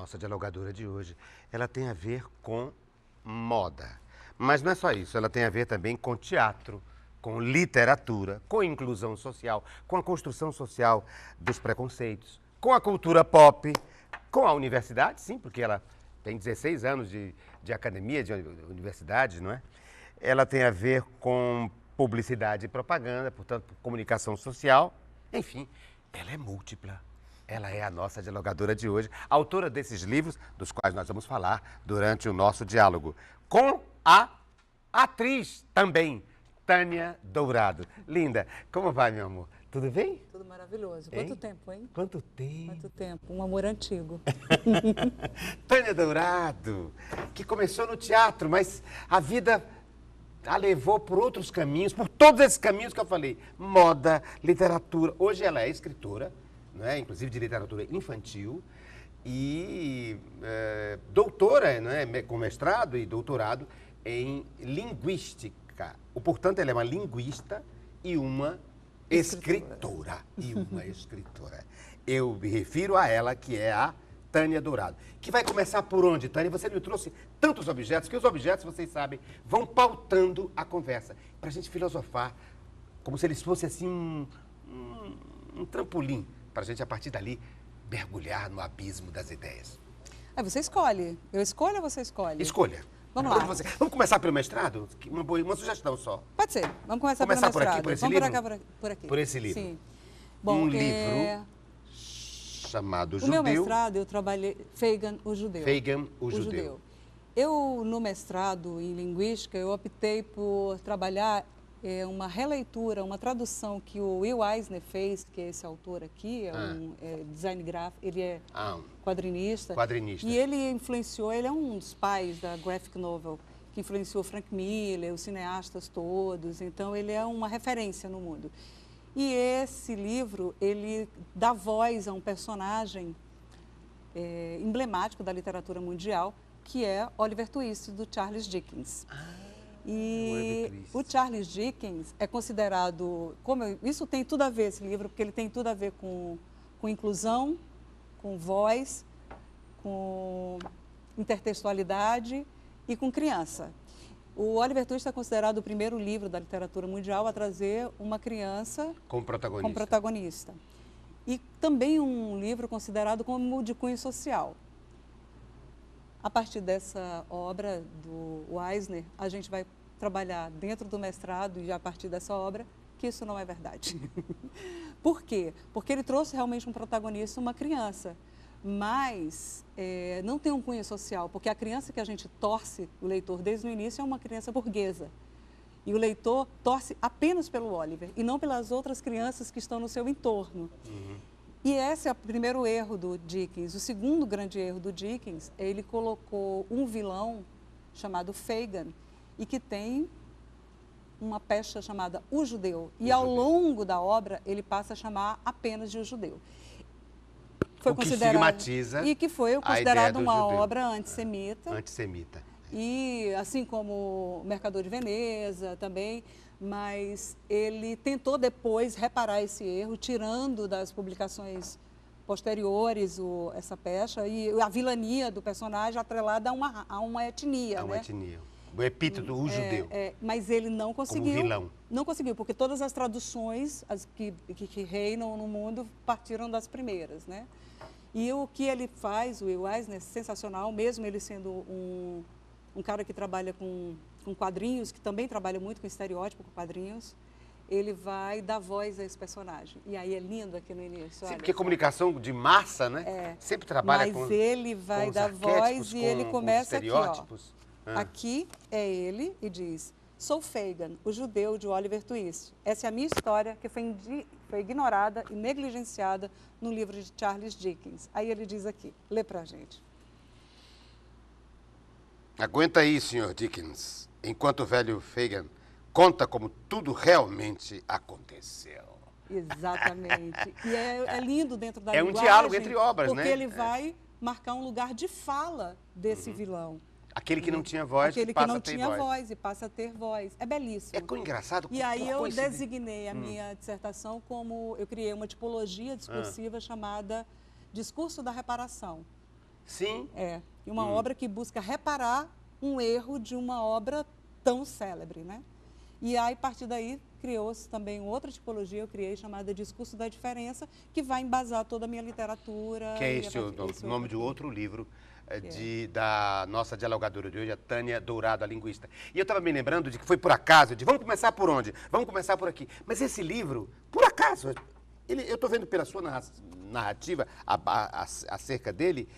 nossa dialogadora de hoje, ela tem a ver com moda. Mas não é só isso, ela tem a ver também com teatro, com literatura, com inclusão social, com a construção social dos preconceitos, com a cultura pop, com a universidade, sim, porque ela tem 16 anos de academia, de universidade, não é? Ela tem a ver com publicidade e propaganda, portanto, comunicação social, enfim, ela é múltipla. Ela é a nossa dialogadora de hoje, autora desses livros, dos quais nós vamos falar durante o nosso diálogo, com a atriz também, Tânia Dourado. Linda, como vai, meu amor? Tudo bem? Tudo maravilhoso. Hein? Quanto tempo, hein? Quanto tempo? Quanto tempo. Um amor antigo. Tânia Dourado, que começou no teatro, mas a vida a levou por outros caminhos, por todos esses caminhos que eu falei. Moda, literatura. Hoje ela é escritora, não é? Inclusive de literatura infantil, e doutora, não é? Com mestrado e doutorado em linguística. Portanto, ela é uma linguista e uma escritora. Eu me refiro a ela, que é a Tânia Dourado. Que vai começar por onde, Tânia? Você me trouxe tantos objetos, que os objetos, vocês sabem, vão pautando a conversa. Para a gente filosofar, como se eles fossem assim um trampolim, para a gente, a partir dali, mergulhar no abismo das ideias. Você escolhe. Eu escolho ou você escolhe? Escolha. Vamos lá. Vamos começar pelo mestrado? Uma sugestão só. Pode ser. Vamos começar pelo Começar por mestrado. aqui, por esse Vamos livro? por aqui, por aqui. Por esse livro. Sim. Bom, livro chamado o Judeu. meu mestrado, eu trabalhei... Feigan, o Judeu. Feigan, o Judeu. Eu, no mestrado em linguística, eu optei por trabalhar uma releitura, uma tradução que o Will Eisner fez, que é esse autor aqui, design gráfico, ele é quadrinista. E ele influenciou, ele é um dos pais da graphic novel, que influenciou Frank Miller, os cineastas todos, então ele é uma referência no mundo. E esse livro, ele dá voz a um personagem emblemático da literatura mundial, que é Oliver Twist, do Charles Dickens. E o Charles Dickens é considerado, isso tem tudo a ver, esse livro, porque ele tem tudo a ver com inclusão, com voz, com intertextualidade e com criança. O Oliver Twist é considerado o primeiro livro da literatura mundial a trazer uma criança como protagonista. E também um livro considerado como de cunho social. A partir dessa obra do Eisner, a gente vai trabalhar dentro do mestrado e a partir dessa obra que isso não é verdade. Por quê? Porque ele trouxe realmente um protagonista, uma criança, mas não tem um cunho social, porque a criança que a gente torce, o leitor, desde o início, é uma criança burguesa. E o leitor torce apenas pelo Oliver e não pelas outras crianças que estão no seu entorno. E esse é o primeiro erro do Dickens. O segundo grande erro do Dickens, ele colocou um vilão chamado Feigan e que tem uma pecha chamada O Judeu. E ao longo da obra, ele passa a chamar apenas de O Judeu. Foi considerado, e que foi considerado uma obra antissemita. Antissemita. E assim como o Mercador de Veneza também, mas ele tentou depois reparar esse erro, tirando das publicações posteriores essa pecha e a vilania do personagem atrelada a uma etnia. Uma etnia. O epíteto, o judeu. Mas ele não conseguiu. Como vilão. Não conseguiu, porque todas as traduções que reinam no mundo partiram das primeiras, né? E o que ele faz, o Will Eisner, sensacional, mesmo ele sendo um cara que trabalha com quadrinhos, que também trabalha muito com estereótipo, com quadrinhos, ele vai dar voz a esse personagem. E aí é lindo aqui no início. Sim, porque comunicação de massa, né? Sempre trabalha com. Mas ele vai dar voz e ele começa aqui, ó. Aqui é ele e diz: sou Feigan, o judeu de Oliver Twist. Essa é a minha história que foi ignorada e negligenciada no livro de Charles Dickens. Aí ele diz aqui, lê pra gente. Aguenta aí, Sr. Dickens, enquanto o velho Feigan conta como tudo realmente aconteceu. Exatamente. E é lindo dentro da linguagem. É um diálogo entre obras, porque né? Porque ele vai marcar um lugar de fala desse vilão. Aquele que não tinha voz, Aquele que não tinha voz e passa a ter voz. É belíssimo. É engraçado. E aí eu designei a minha dissertação como... Eu criei uma tipologia discursiva chamada Discurso da Reparação. Sim. E uma obra que busca reparar um erro de uma obra tão célebre, né? E aí, a partir daí, criou-se também outra tipologia, eu criei, chamada Discurso da Diferença, que vai embasar toda a minha literatura. Que é esse o nome de outro livro da nossa dialogadora de hoje, a Tânia Dourado, a linguista. E eu estava me lembrando de que foi por acaso, vamos começar por onde? Vamos começar por aqui. Mas esse livro, por acaso, eu estou vendo pela sua narrativa acerca dele,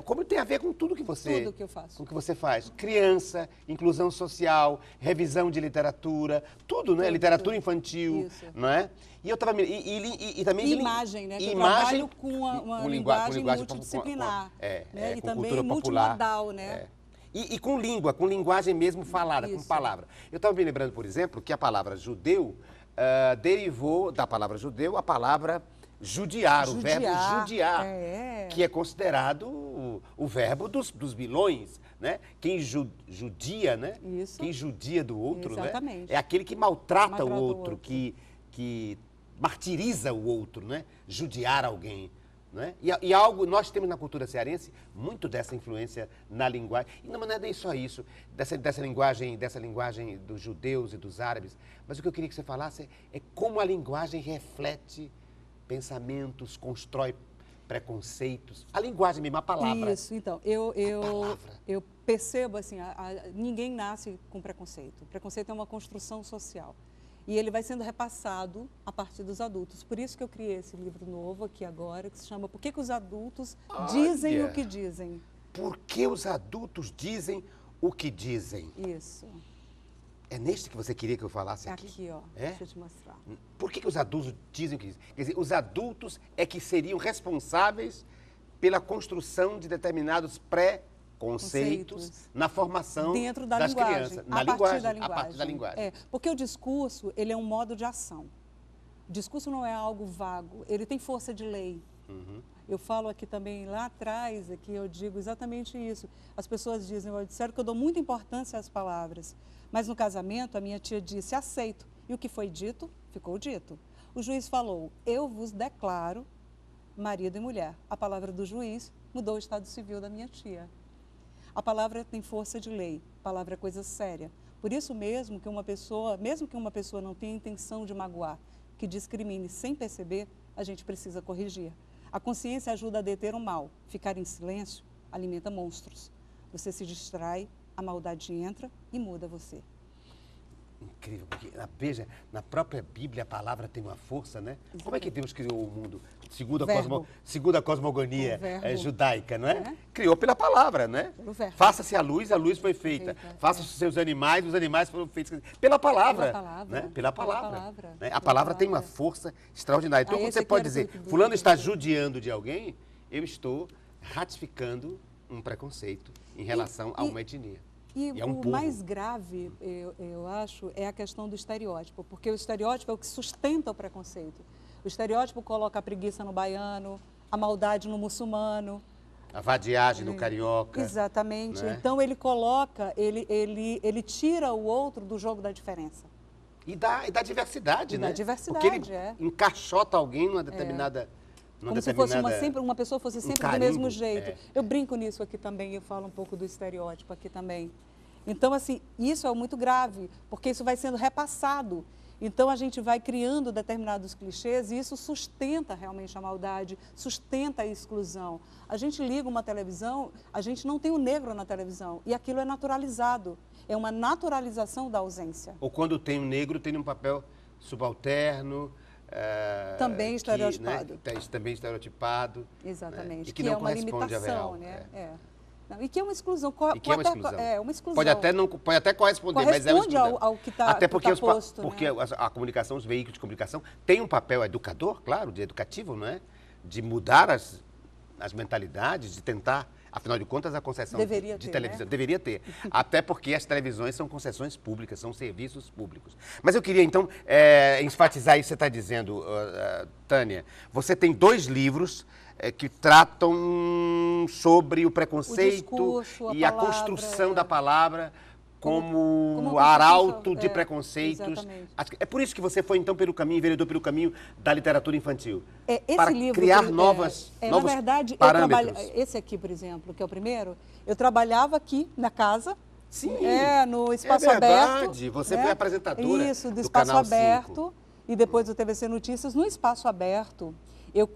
como tem a ver com tudo que você... Tudo que eu faço. Com o que você faz. Criança, inclusão social, revisão de literatura, tudo, né? Literatura infantil, isso. Não é? E eu estava... E também... Imagem, né? Que imagem, eu trabalho com uma linguagem multidisciplinar. Com E também cultura popular, multimodal, né? E com língua, com linguagem mesmo falada, com palavra. Eu estava me lembrando, por exemplo, que a palavra judeu derivou da palavra judeu a palavra judiar, o verbo judiar, que é considerado o verbo dos vilões, né? Quem judia, né? Isso. Quem judia do outro, exatamente. Né? É aquele que maltrata o outro, que martiriza o outro, né? Judiar alguém. Né? E algo, nós temos na cultura cearense muito dessa influência na linguagem, e não é nem só isso, dessa linguagem dos judeus e dos árabes, mas o que eu queria que você falasse é como a linguagem reflete pensamentos, constrói preconceitos, a linguagem mesmo, a palavra. Isso, então, eu percebo assim, ninguém nasce com preconceito. O preconceito é uma construção social. E ele vai sendo repassado a partir dos adultos. Por isso que eu criei esse livro novo aqui agora, que se chama Por que os adultos dizem o que dizem? Por que os adultos dizem o que dizem? Isso. É neste que você queria que eu falasse aqui? Aqui, ó. Deixa eu te mostrar. Por que os adultos dizem o que dizem? Quer dizer, os adultos é que seriam responsáveis pela construção de determinados conceitos na formação dentro da das linguagem, crianças. A partir da linguagem. Porque o discurso, ele é um modo de ação. O discurso não é algo vago, ele tem força de lei. Eu falo aqui também, lá atrás, aqui eu digo exatamente isso. As pessoas disseram que eu dou muita importância às palavras, mas no casamento a minha tia disse, aceito. E o que foi dito, ficou dito. O juiz falou, eu vos declaro marido e mulher. A palavra do juiz mudou o estado civil da minha tia. A palavra tem força de lei, a palavra é coisa séria. Por isso mesmo que mesmo que uma pessoa não tenha intenção de magoar, que discrimine sem perceber, a gente precisa corrigir. A consciência ajuda a deter o mal. Ficar em silêncio alimenta monstros. Você se distrai, a maldade entra e muda você. Incrível, porque veja, na própria Bíblia a palavra tem uma força, né? Exatamente. Como é que Deus criou o mundo? Segundo a cosmogonia judaica, não é? Criou pela palavra, né? Faça-se a luz foi feita. Faça-se os seus animais, os animais foram feitos pela palavra. Né? Pela palavra. Né? A palavra tem uma força extraordinária. Então, quando você pode dizer, fulano está judiando de alguém, eu estou ratificando um preconceito em relação a uma etnia. E o mais grave, eu acho, é a questão do estereótipo, porque o estereótipo é o que sustenta o preconceito. O estereótipo coloca a preguiça no baiano, a maldade no muçulmano. A vadiagem no carioca. Exatamente. Né? Então ele coloca, ele tira o outro do jogo da diferença. E da diversidade, né? Da diversidade, porque ele encaixota alguém numa determinada... Como se fosse uma pessoa fosse sempre do mesmo jeito. Eu brinco nisso aqui também, eu falo um pouco do estereótipo aqui também. Então, assim, isso é muito grave, porque isso vai sendo repassado. Então, a gente vai criando determinados clichês e isso sustenta realmente a maldade, sustenta a exclusão. A gente liga uma televisão, a gente não tem o negro na televisão e aquilo é naturalizado. É uma naturalização da ausência. Ou quando tem um negro, tem um papel subalterno... também estereotipado. Também estereotipado. Exatamente. Né? E que não é uma corresponde limitação, à real. né? Não, e que é uma exclusão. Uma exclusão. Pode até corresponder, mas é uma exclusão. Ao que está até porque, posto, porque né? a comunicação, os veículos de comunicação, têm um papel educador, claro, de educativo, não é? De mudar as mentalidades, de tentar... Afinal de contas, a concessão de televisão deveria ter. Até porque as televisões são concessões públicas, são serviços públicos. Mas eu queria, então, enfatizar isso que você está dizendo, Tânia. Você tem 2 livros que tratam sobre o preconceito o discurso, e a construção da palavra como arauto de é, preconceitos. Exatamente. É por isso que você foi, então, pelo caminho, enveredou pelo caminho da literatura infantil. Esse para livro, criar novos na verdade, parâmetros. esse aqui, por exemplo, que é o primeiro, eu trabalhava aqui na casa. Sim, no espaço é aberto. Verdade. Você foi apresentadora Isso, do do espaço Canal aberto 5. E depois do TVC Notícias. No espaço aberto, eu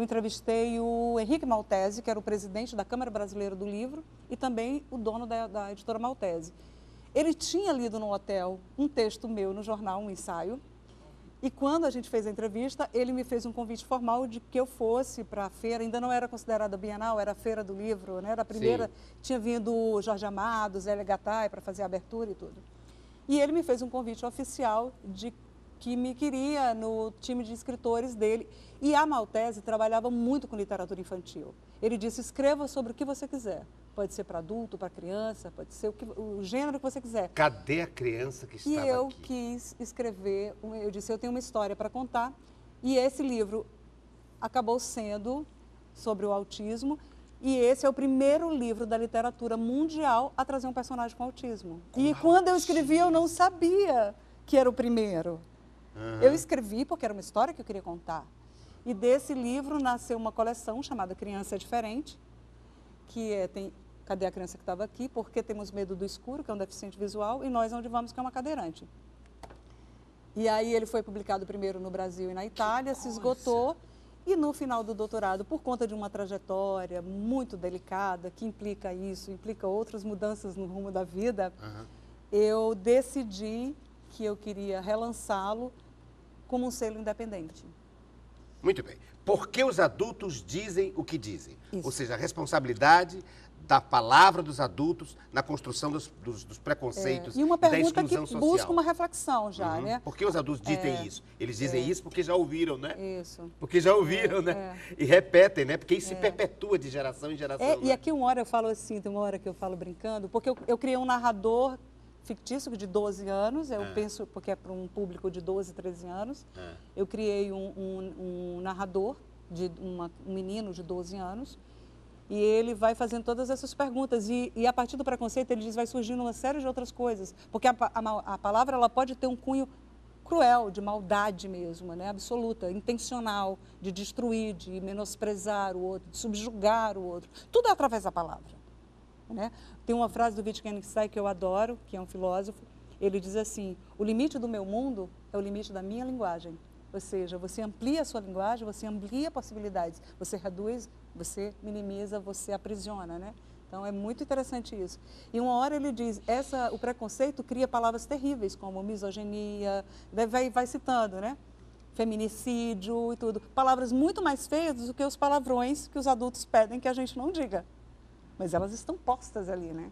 entrevistei o Henrique Maltese, que era o presidente da Câmara Brasileira do Livro e também o dono da editora Maltese. Ele tinha lido no hotel um texto meu no jornal, um ensaio, e quando a gente fez a entrevista, ele me fez um convite formal de que eu fosse para a feira, ainda não era considerada Bienal, era a Feira do Livro, né? Era a primeira, tinha vindo Jorge Amado, Zélia Gattai para fazer a abertura e tudo. E ele me fez um convite oficial de que me queria no time de escritores dele. E a Maltese trabalhava muito com literatura infantil. Ele disse, escreva sobre o que você quiser. Pode ser para adulto, para criança, pode ser o gênero que você quiser. Cadê a criança que estava aqui? E eu quis escrever, eu disse, eu tenho uma história para contar. E esse livro acabou sendo sobre o autismo. E esse é o primeiro livro da literatura mundial a trazer um personagem com autismo. E quando eu escrevi, eu não sabia que era o primeiro. Eu escrevi porque era uma história que eu queria contar. E desse livro nasceu uma coleção chamada Criança é Diferente, que tem Cadê a Criança que estava aqui? Porque temos medo do escuro, que é um deficiente visual, e Nós Onde Vamos, que é uma cadeirante. E aí ele foi publicado primeiro no Brasil e na Itália, se esgotou, e no final do doutorado, por conta de uma trajetória muito delicada, que implica isso, implica outras mudanças no rumo da vida, eu decidi que eu queria relançá-lo como um selo independente. Muito bem. Por que os adultos dizem o que dizem? Isso. Ou seja, a responsabilidade da palavra dos adultos na construção dos preconceitos e uma e da pergunta que exclusão social. busca uma reflexão já, né? Por que os adultos dizem isso? Eles dizem isso porque já ouviram, né? Isso. Porque já ouviram, né? E repetem, né? Porque isso se perpetua de geração em geração. E aqui uma hora eu falo assim, tem uma hora que eu falo brincando, porque eu criei um narrador fictício de 12 anos, eu penso, porque é para um público de 12, 13 anos, eu criei um narrador, um menino de 12 anos, e ele vai fazendo todas essas perguntas, e a partir do preconceito, ele diz, vai surgindo uma série de outras coisas, porque a palavra ela pode ter um cunho cruel, de maldade mesmo, né? Absoluta, intencional, de destruir, de menosprezar o outro, de subjugar o outro, tudo é através da palavra. Né? Tem uma frase do Wittgenstein que eu adoro, que é um filósofo, ele diz assim, o limite do meu mundo é o limite da minha linguagem. Ou seja, você amplia a sua linguagem, você amplia possibilidades, você reduz, você minimiza, você aprisiona, né? Então é muito interessante isso. E uma hora ele diz, o preconceito cria palavras terríveis, como misoginia, vai citando, né? Feminicídio e tudo. Palavras muito mais feias do que os palavrões que os adultos pedem que a gente não diga. Mas elas estão postas ali, né?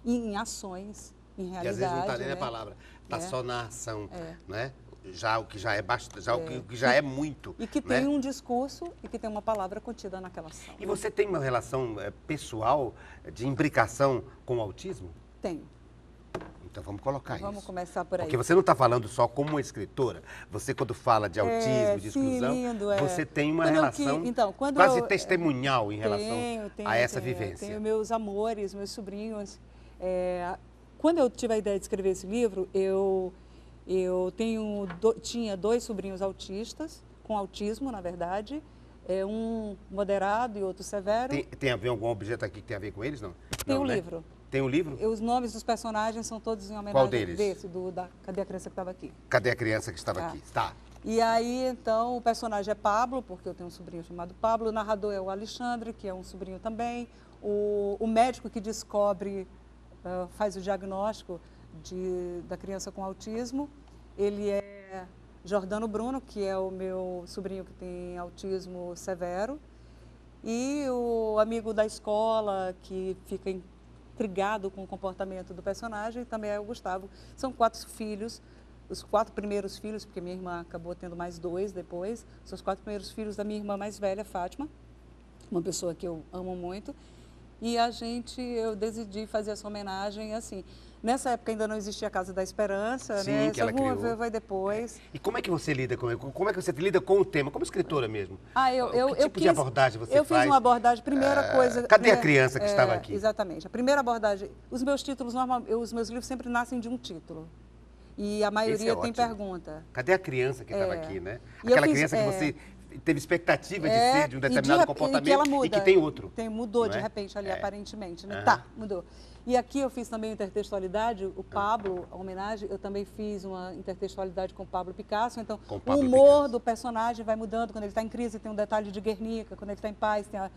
Em ações, em realidade. E às vezes não está nem né? na palavra, está só na ação, né? Já o que já é bastante, o que já é muito. E que tem um discurso e que tem uma palavra contida naquela ação. E você tem uma relação pessoal de imbricação com o autismo? Tenho. Então vamos colocar Vamos isso. começar por aí. Porque você não está falando só como uma escritora. Você, quando fala de autismo, de exclusão, sim, lindo, você tem uma relação quase testemunhal em relação a essa vivência. Tenho meus amores, meus sobrinhos. Quando eu tive a ideia de escrever esse livro, eu tinha 2 sobrinhos autistas, com autismo, na verdade. Um moderado e outro severo. Tem a ver algum objeto aqui que tem a ver com eles, não? Tem um livro. Tem um livro? Os nomes dos personagens são todos em homenagem Qual deles? Cadê a Criança que estava aqui? Cadê a criança que estava aqui? Tá. E aí, então, o personagem é Pablo, porque eu tenho um sobrinho chamado Pablo. O narrador é o Alexandre, que é um sobrinho também. O médico que descobre, faz o diagnóstico da criança com autismo, ele é Jordano Bruno, que é o meu sobrinho que tem autismo severo. E o amigo da escola, que fica intrigado com o comportamento do personagem, também é o Gustavo. São 4 filhos, os 4 primeiros filhos, porque minha irmã acabou tendo mais 2 depois, são os 4 primeiros filhos da minha irmã mais velha, Fátima, uma pessoa que eu amo muito. E eu decidi fazer essa homenagem assim. Nessa época ainda não existia a Casa da Esperança, Sim, né? que ela criou. Vai depois. E como é que você lida com ele? Como é que você lida com o tema, como escritora mesmo? Que tipo de abordagem você faz? Eu fiz uma abordagem, primeira coisa... Cadê a criança que estava aqui? Exatamente. A primeira abordagem... Os meus títulos, os meus livros sempre nascem de um título. E a maioria tem pergunta. Cadê a criança que estava aqui, né? E Aquela criança que você teve expectativa de ser de um determinado comportamento e que ela muda, e que tem outro. Mudou de repente ali, aparentemente, né? Tá, mudou. E aqui eu fiz também intertextualidade, o Pablo, a homenagem, eu também fiz uma intertextualidade com o Pablo Picasso, então o humor do personagem vai mudando, quando ele está em crise tem um detalhe de Guernica, quando ele está em paz tem a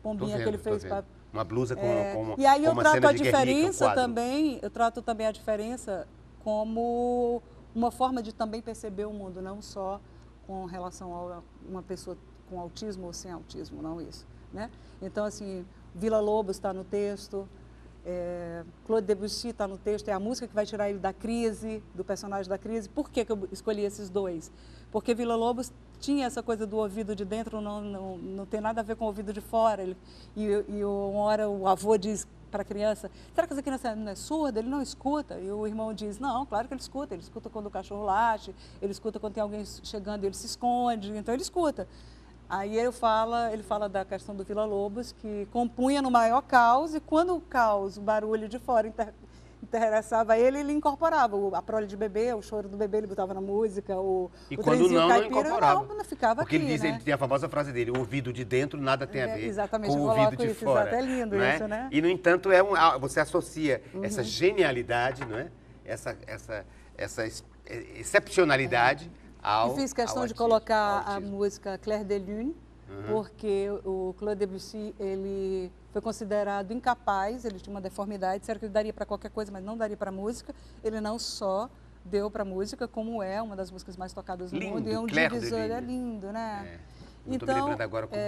pombinha que ele fez para... Uma blusa com e aí eu uma trato cena a de Guernica, diferença também, eu trato também a diferença como uma forma de também perceber o mundo, não só com relação a uma pessoa com autismo ou sem autismo, não isso, né? Então, assim, Vila Lobos está no texto, Claude Debussy está no texto, é a música que vai tirar ele da crise, do personagem da crise. Por que eu escolhi esses dois? Porque Vila Lobos tinha essa coisa do ouvido de dentro, não tem nada a ver com o ouvido de fora. Uma hora o avô diz para a criança, será que essa criança não é surda? Ele não escuta. E o irmão diz, não, claro que ele escuta quando o cachorro late, ele escuta quando tem alguém chegando e ele se esconde, então ele escuta. Aí ele fala da questão do Vila Lobos, que compunha no maior caos, e quando o caos, o barulho de fora interessava ele incorporava a prole de bebê, o choro do bebê, ele botava na música, o trenzinho caipira, não ficava porque aqui, ele diz, né? ele tem a famosa frase dele, o ouvido de dentro nada tem a ver exatamente, com o ouvido de isso, fora. É lindo não é? isso, né? E, no entanto, você associa essa genialidade, não é? essa excepcionalidade ao... E fiz questão de colocar a música Clair de Lune, porque o Claude Debussy, ele foi considerado incapaz, ele tinha uma deformidade, disseram que ele daria para qualquer coisa, mas não daria para música. Ele não só deu para música, como é uma das músicas mais tocadas no mundo. E é um divisor, é lindo, né? Não estou me lembrando agora como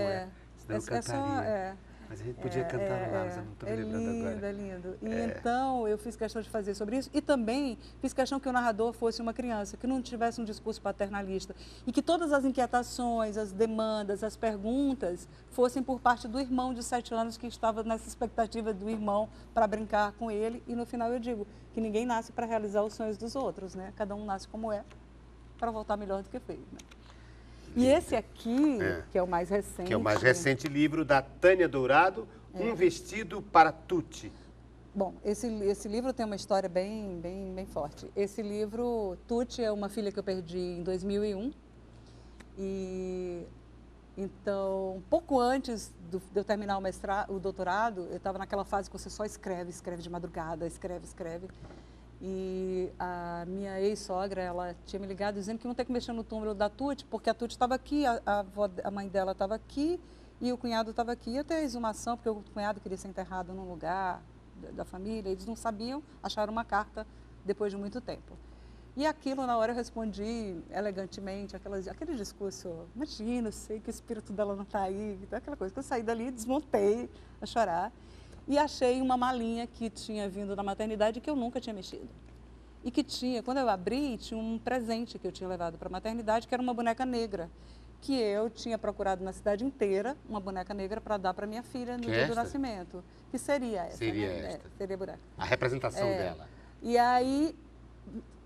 senão eu cantaria. Mas a gente podia cantar lá, mas eu não estou me lembrando agora. É lindo. E então eu fiz questão de fazer sobre isso e também fiz questão que o narrador fosse uma criança, que não tivesse um discurso paternalista e que todas as inquietações, as demandas, as perguntas fossem por parte do irmão de 7 anos que estava nessa expectativa do irmão para brincar com ele. E no final eu digo que ninguém nasce para realizar os sonhos dos outros, né? Cada um nasce como é para voltar melhor do que fez, né? E esse aqui, que é o mais recente... Que é o mais recente livro da Tânia Dourado, Um Vestido para Tuti. Bom, esse livro tem uma história bem forte. Esse livro, Tuti é uma filha que eu perdi em 2001. E então, pouco antes de eu terminar o doutorado, eu estava naquela fase que você só escreve de madrugada, escreve. E a minha ex-sogra, ela tinha me ligado dizendo que não tem que mexer no túmulo da Tuti, porque a Tuti estava aqui, a mãe dela estava aqui e o cunhado estava aqui. Ia ter a exumação, porque o cunhado queria ser enterrado num lugar da família. Eles não sabiam, acharam uma carta depois de muito tempo. E aquilo, na hora, eu respondi elegantemente, aquele discurso, imagina, eu sei que o espírito dela não está aí, então, aquela coisa. Eu saí dali, desmontei a chorar. E achei uma malinha que tinha vindo da maternidade que eu nunca tinha mexido. E que tinha, quando eu abri, tinha um presente que eu tinha levado para a maternidade, que era uma boneca negra, que eu tinha procurado na cidade inteira, uma boneca negra para dar para minha filha no dia do nascimento. Que seria essa, seria né? esta. Seria a boneca. A representação dela. E aí,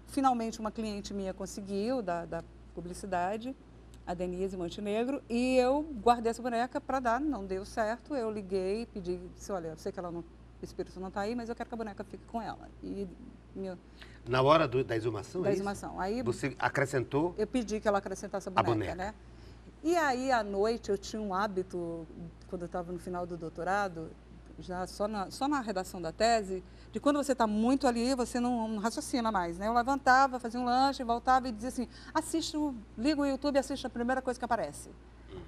finalmente, uma cliente minha conseguiu, da publicidade, a Denise Montenegro, e eu guardei essa boneca para dar, não deu certo, eu liguei, pedi, disse, olha, eu sei que o espírito não está aí, mas eu quero que a boneca fique com ela. E na hora da exumação, da exumação. Aí, você acrescentou? Eu pedi que ela acrescentasse a boneca, né? E aí, à noite, eu tinha um hábito, quando eu estava no final do doutorado, já só na redação da tese, de quando você está muito ali, você não raciocina mais, né? Eu levantava, fazia um lanche, voltava e dizia assim, liga o YouTube e assiste a primeira coisa que aparece,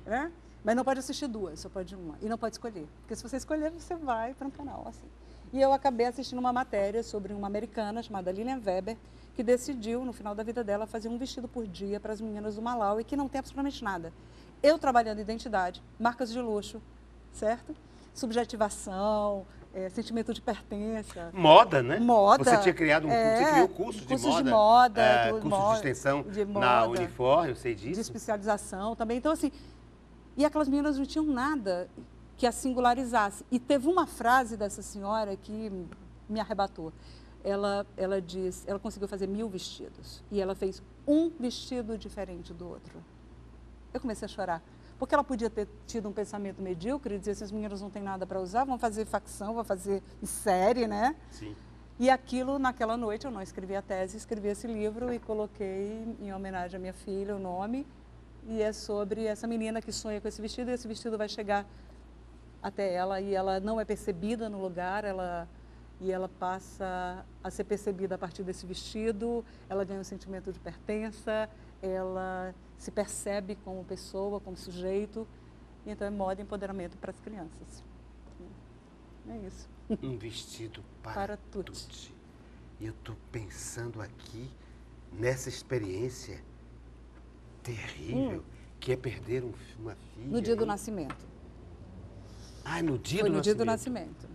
né? Mas não pode assistir duas, só pode uma. E não pode escolher, porque se você escolher, você vai para um canal, assim. E eu acabei assistindo uma matéria sobre uma americana chamada Lilian Weber, que decidiu, no final da vida dela, fazer um vestido por dia para as meninas do Malawi, que não tem absolutamente nada. Eu trabalhando identidade, marcas de luxo, certo? Subjetivação, sentimento de pertença. Moda, né? Moda. Você tinha criado você criou curso de moda. Curso de extensão na Unifor, eu sei disso. De especialização também. Então, assim, e aquelas meninas não tinham nada. que a singularizasse. E teve uma frase dessa senhora que me arrebatou. Ela conseguiu fazer 1000 vestidos e ela fez um vestido diferente do outro. Eu comecei a chorar, porque ela podia ter tido um pensamento medíocre e dizer assim, as meninas não têm nada para usar, vão fazer facção, vão fazer em série, né? Sim. E aquilo, naquela noite, eu não escrevi a tese, escrevi esse livro e coloquei em homenagem à minha filha o nome. E é sobre essa menina que sonha com esse vestido, e esse vestido vai chegar até ela e ela não é percebida no lugar, e ela passa a ser percebida a partir desse vestido, ela ganha um sentimento de pertença, ela se percebe como pessoa, como sujeito, então é moda e empoderamento para as crianças. É isso. Um vestido para tutti. E eu estou pensando aqui nessa experiência terrível, que é perder uma filha. No dia do nascimento. Ah, no dia Foi do no nascimento. dia do nascimento.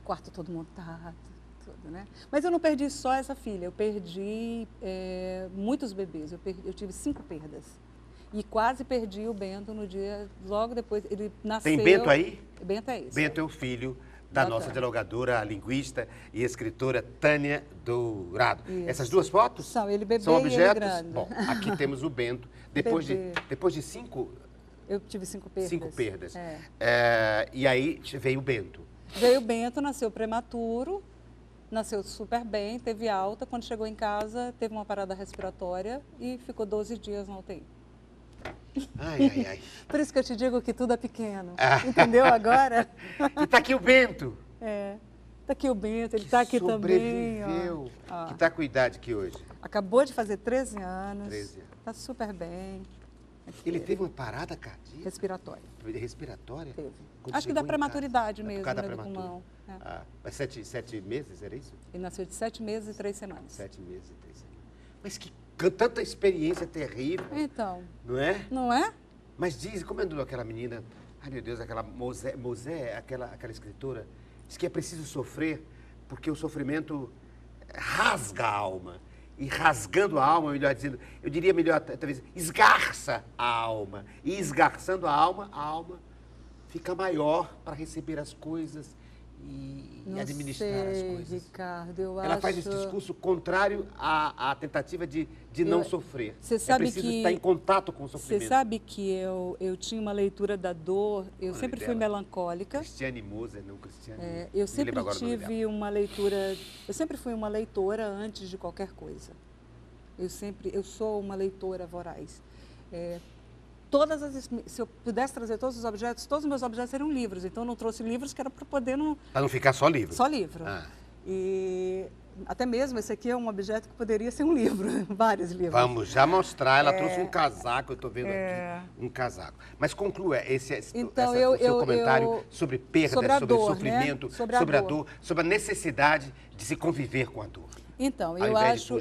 Quarto todo montado, tudo, né? Mas eu não perdi só essa filha, eu perdi muitos bebês, eu tive 5 perdas. E quase perdi o Bento no dia, logo depois, ele nasceu... Tem Bento aí? Bento é esse. Bento é o filho da nossa dialogadora, a linguista e escritora Tânia Dourado. Isso. Essas 2 fotos? São ele bebê são e ele objetos? grande. Bom, aqui temos o Bento. Depois de 5... Eu tive 5 perdas. 5 perdas. É. E aí veio o Bento. Veio o Bento, nasceu prematuro, nasceu super bem, teve alta. Quando chegou em casa, teve uma parada respiratória e ficou 12 dias na UTI. Ai, ai, ai. Por isso que eu te digo que tudo é pequeno. Entendeu agora? E tá aqui o Bento. Tá aqui o Bento, ele tá aqui também. Sobreviveu. Que tá com idade aqui hoje? Acabou de fazer 13 anos. 13 anos. Tá super bem. Ele teve uma parada cardíaca? Respiratória. Respiratória? Teve. Quando Acho que da chegou em prematuridade casa. mesmo, Por causa né, da do prematura. pulmão. Mas 7 meses, era isso? Ele nasceu de 7 meses e 3 semanas. 7 meses e 3 semanas. Mas que tanta experiência terrível. Então. Não é? Não é? Mas diz, como andou aquela menina, ai meu Deus, aquela Mosé, aquela escritora, diz que é preciso sofrer, porque o sofrimento rasga a alma. E rasgando a alma, melhor dizendo, eu diria melhor, talvez, esgarça a alma. E esgarçando a alma fica maior para receber as coisas e administrar as coisas. Ricardo, eu Ela acho... faz esse discurso contrário à tentativa de não sofrer. Você sabe é preciso que estar em contato com o sofrimento. Você sabe que eu tinha uma leitura da dor, eu Qual sempre é fui dela? melancólica. Cristiane Moser, não Cristiane. Eu sempre tive uma leitura, eu sempre fui uma leitora antes de qualquer coisa. Eu sou uma leitora voraz. Se eu pudesse trazer todos os objetos, todos os meus objetos seriam livros. Então, eu não trouxe livros que era para poder não... Para não ficar só livro. Só livro. E até mesmo esse aqui é um objeto que poderia ser um livro, vários livros. Vamos já mostrar. Ela trouxe um casaco, eu estou vendo aqui um casaco. Mas conclua o seu comentário sobre perda, sobre a dor, sofrimento, né? sobre a dor, sobre a necessidade de se conviver com a dor. Então, eu acho,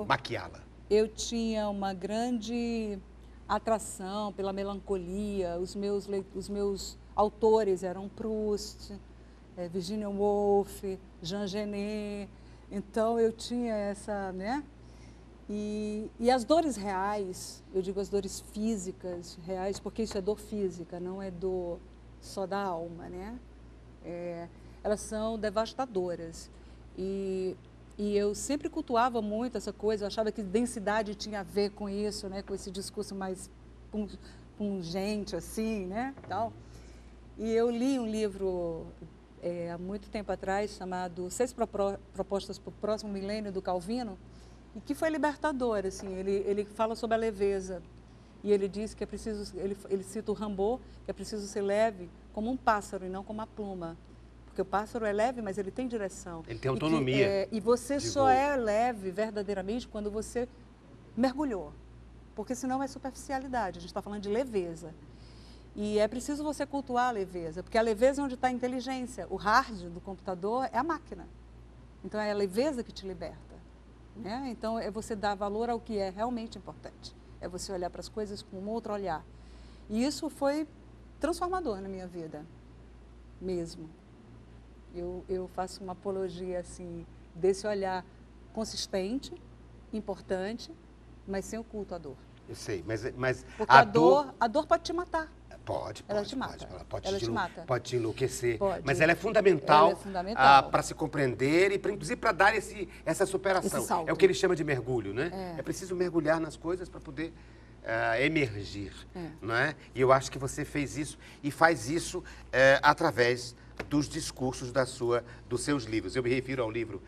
maquiá-la. Eu tinha uma grande atração pela melancolia. Os meus autores eram Proust, Virginia Woolf, Jean Genet. Então, eu tinha essa, né? E as dores reais, eu digo as dores físicas reais, porque isso é dor física, não é dor só da alma, né? Elas são devastadoras. E eu sempre cultuava muito essa coisa, eu achava que densidade tinha a ver com isso, né? Com esse discurso mais pungente, assim, né? Tal. E eu li um livro há muito tempo atrás, chamado 6 Propostas para o Próximo Milênio, do Calvino, e que foi libertador, assim. Ele fala sobre a leveza, e ele diz que é preciso, ele cita o Rimbaud, que é preciso ser leve como um pássaro e não como uma pluma. Porque o pássaro é leve, mas ele tem direção. Ele tem autonomia. E você só é leve verdadeiramente quando você mergulhou. Porque senão é superficialidade, a gente está falando de leveza. E é preciso você cultuar a leveza, porque a leveza é onde está a inteligência. O hard do computador é a máquina. Então é a leveza que te liberta. Né? Então é você dar valor ao que é realmente importante. É você olhar para as coisas com um outro olhar. E isso foi transformador na minha vida, mesmo. Eu faço uma apologia assim, desse olhar consistente, importante, mas sem o culto à dor. Eu sei, mas Porque a dor pode te matar. Pode, Ela te mata. Ela Te mata. pode te enlouquecer. Pode. Mas ela é fundamental, fundamental. para se compreender e, inclusive, para dar essa superação. Esse salto. É o que ele chama de mergulho, né? É preciso mergulhar nas coisas para poder emergir, não é? E eu acho que você fez isso e faz isso através dos discursos dos seus livros. Eu me refiro ao livro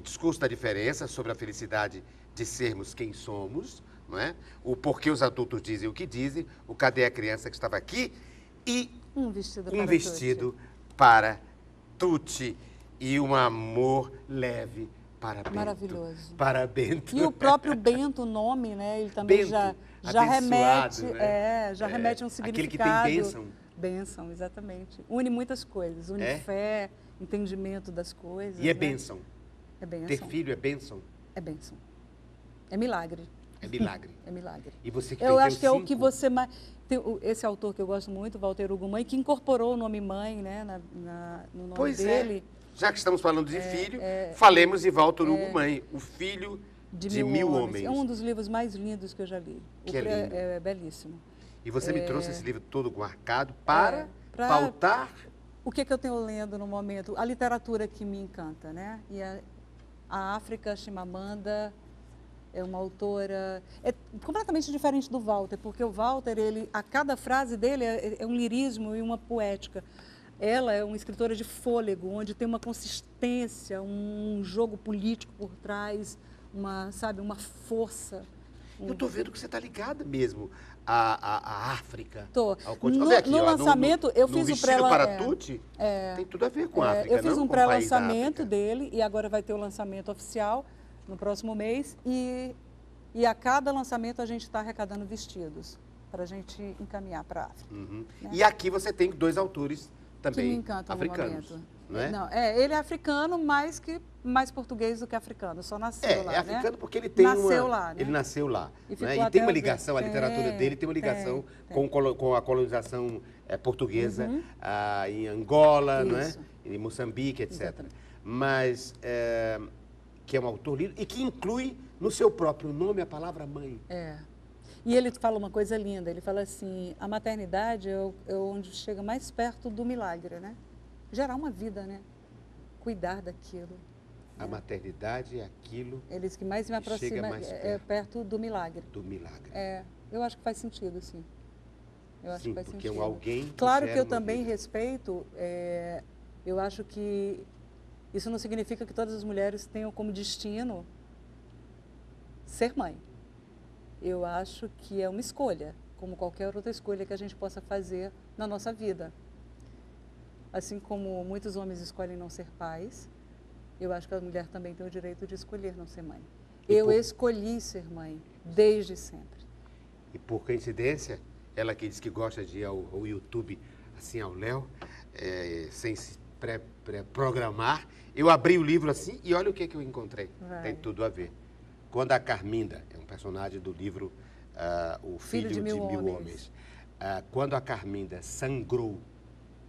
Discurso da Diferença, sobre a felicidade de sermos quem somos, não é? O Porquê os Adultos Dizem o que Dizem, o Cadê a Criança que Estava Aqui e um vestido para Tuti e um amor leve para Bento. Maravilhoso. Para Bento. E o próprio Bento, o nome, né? Ele também Bento, já remete, né? já remete a um significado. Aquele que tem bênção. Bênção, exatamente. Une muitas coisas, une fé, entendimento das coisas. E é né? bênção. É bênção. Ter filho é bênção. É bênção. É milagre. É milagre. É milagre. E você que eu acho que é o que você mais... Esse autor que eu gosto muito, Walter Hugo Mãe, que incorporou o nome mãe, né, no nome dele. Já que estamos falando de filho, falemos de Walter Hugo Mãe, o filho de mil homens. É um dos livros mais lindos que eu já li. Que é lindo. É belíssimo. E você me trouxe esse livro todo marcado para pautar... O que eu tenho lendo no momento? A literatura que me encanta, né? E a África Chimamanda é uma autora... É completamente diferente do Walter, porque o Walter, a cada frase dele é um lirismo e uma poética. Ela é uma escritora de fôlego, onde tem uma consistência, um jogo político por trás, uma força. Eu estou vendo que você está ligada mesmo à África. Estou. No lançamento, eu fiz o pré-lançamento. Para Tuti, tem tudo a ver com a África, eu fiz não? um pré-lançamento dele e agora vai ter o lançamento oficial no próximo mês. E a cada lançamento a gente está arrecadando vestidos para a gente encaminhar para a África. Uhum. Né? E aqui você tem 2 autores também que me encantam africanos. No momento. Não é? Não, ele é africano, mais português do que africano, só nasceu lá, é africano, né? porque ele tem nasceu lá, né? Ele nasceu lá. E tem uma ligação, a literatura dele tem uma ligação com a colonização portuguesa em Angola, não é? Em Moçambique, etc. Exatamente. Mas que é um autor lindo e que inclui no seu próprio nome a palavra mãe. E ele fala uma coisa linda, ele fala assim, a maternidade é onde chega mais perto do milagre, né? Gerar uma vida, né? Cuidar daquilo. A maternidade é aquilo Eles que mais me aproxima perto do milagre. Do milagre. Eu acho que faz sentido, sim. Eu acho que faz porque sentido. alguém Claro que eu também respeito, eu acho que isso não significa que todas as mulheres tenham como destino ser mãe. Eu acho que é uma escolha, como qualquer outra escolha que a gente possa fazer na nossa vida. Assim como muitos homens escolhem não ser pais, eu acho que a mulher também tem o direito de escolher não ser mãe. Eu escolhi ser mãe, desde sempre. E por coincidência, ela que diz que gosta de ir ao YouTube, assim, ao Léo, sem se pré-programar, eu abri o livro assim e olha o que eu encontrei. Tem tudo a ver. Quando a Carminda, é um personagem do livro O Filho de Mil Homens. Quando a Carminda sangrou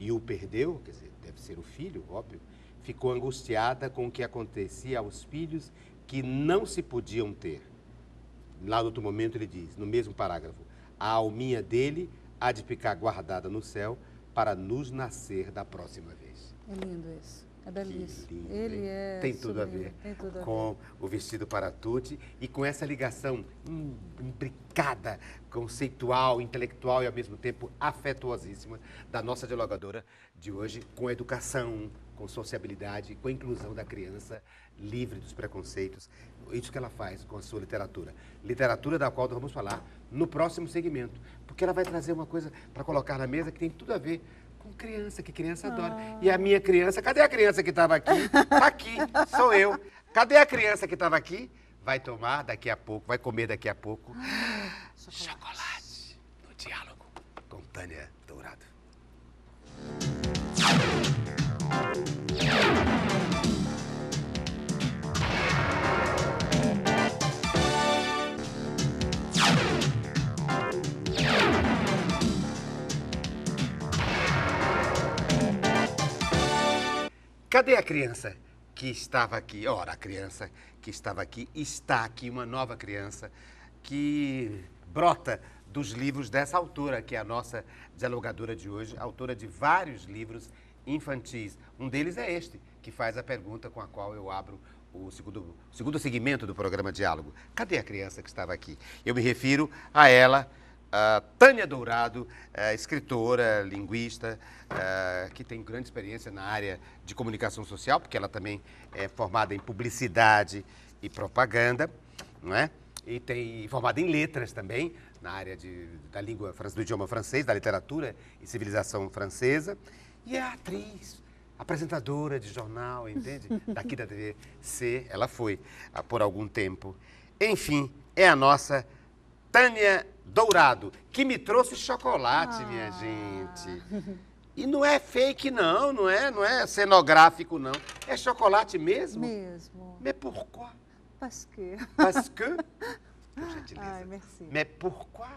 e o perdeu, quer dizer, deve ser o filho, óbvio, ficou angustiada com o que acontecia aos filhos que não se podiam ter. Lá no outro momento ele diz, no mesmo parágrafo, a alminha dele há de ficar guardada no céu para nos nascer da próxima vez. É lindo isso. É belíssimo. Lindo, ele tem tudo a ver com o vestido para Tuti e com essa ligação imbricada, conceitual, intelectual e ao mesmo tempo afetuosíssima da nossa dialogadora de hoje com a educação, com sociabilidade, com a inclusão da criança livre dos preconceitos. Isso que ela faz com a sua literatura. Literatura da qual nós vamos falar no próximo segmento, porque ela vai trazer uma coisa para colocar na mesa que tem tudo a ver com criança, que criança adora. E a minha criança, cadê a criança que estava aqui? Tá aqui, sou eu. Cadê a criança que estava aqui? Vai tomar daqui a pouco, vai comer daqui a pouco. Chocolate no diálogo com Tânia Dourado. Cadê a criança que estava aqui? Ora, a criança que estava aqui, está aqui uma nova criança que brota dos livros dessa autora, que é a nossa dialogadora de hoje, autora de vários livros infantis. Um deles é este, que faz a pergunta com a qual eu abro o segundo segmento do programa Diálogo. Cadê a criança que estava aqui? Eu me refiro a ela, a Tânia Dourado, escritora, linguista, que tem grande experiência na área de comunicação social, porque ela também é formada em publicidade e propaganda, não é? E tem formada em letras também, na área da língua, do idioma francês, da literatura e civilização francesa. E é atriz, apresentadora de jornal, entende? Daqui da TVC, ela foi por algum tempo. Enfim, é a nossa Tânia Dourado, que me trouxe chocolate, minha gente. E não é fake, não é cenográfico, não. É chocolate mesmo? Mesmo. Mais pourquoi? Parce que... Parce que... Por gentileza. Ai, merci. Mais pourquoi?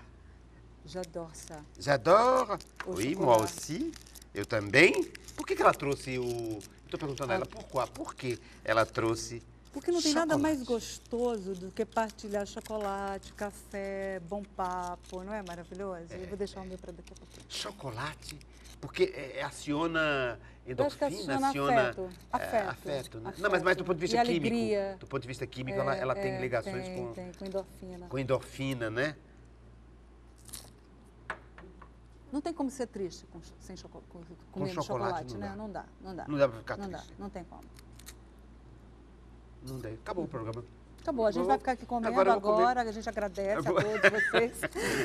J'adore ça. J'adore. O Oui, chocolate. moi aussi. Eu também. Por que ela trouxe o... Estou perguntando a ela pourquoi. Por que ela trouxe Porque não tem chocolate? nada mais gostoso do que partilhar chocolate, café, bom papo, não é maravilhoso? Eu vou deixar o meu para daqui a pouco. Chocolate, porque aciona Eu acho que endorfina, aciona afeto. afeto, né? Afeto. Não, mas do ponto de vista E químico. alegria. Do ponto de vista químico, ela tem ligações com endorfina. com endorfina, né? Não tem como ser triste comendo chocolate, né? Não dá. Não dá pra ficar Não dá, triste. não tem como. Não dá. Acabou o programa. Acabou, a gente vai ficar aqui comendo Agora eu vou comer. a gente agradece a todos vocês.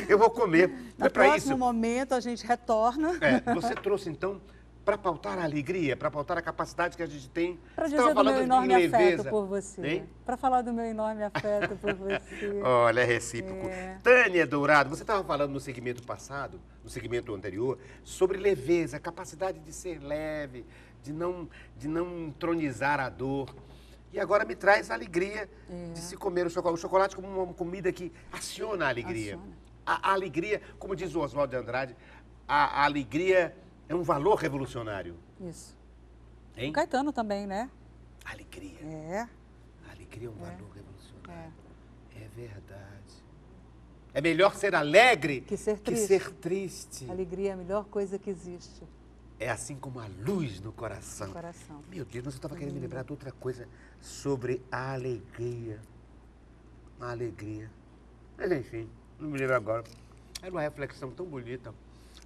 Eu vou comer. No É para próximo isso. momento a gente retorna. Você trouxe, então, para pautar a alegria, para pautar a capacidade que a gente tem. Para Você dizer tava do meu falando enorme em leveza, afeto por você. hein? Para falar do meu enorme afeto por você. Olha, é recíproco. É. Tânia Dourado, você estava falando no segmento passado, no segmento anterior, sobre leveza, capacidade de ser leve, de não entronizar a dor. E agora me traz a alegria de se comer o chocolate. O chocolate como uma comida que aciona a alegria. Aciona. A alegria, como diz o Oswaldo de Andrade, a alegria é um valor revolucionário. Isso. Hein? O Caetano também, né? Alegria. É. A alegria é um valor revolucionário. É verdade. É melhor ser alegre Que ser que triste. ser triste. A alegria é a melhor coisa que existe É assim como a luz no coração. no coração. Meu Deus, mas eu estava querendo me lembrar de outra coisa sobre a alegria. A alegria. Mas enfim, não me lembro agora. Era uma reflexão tão bonita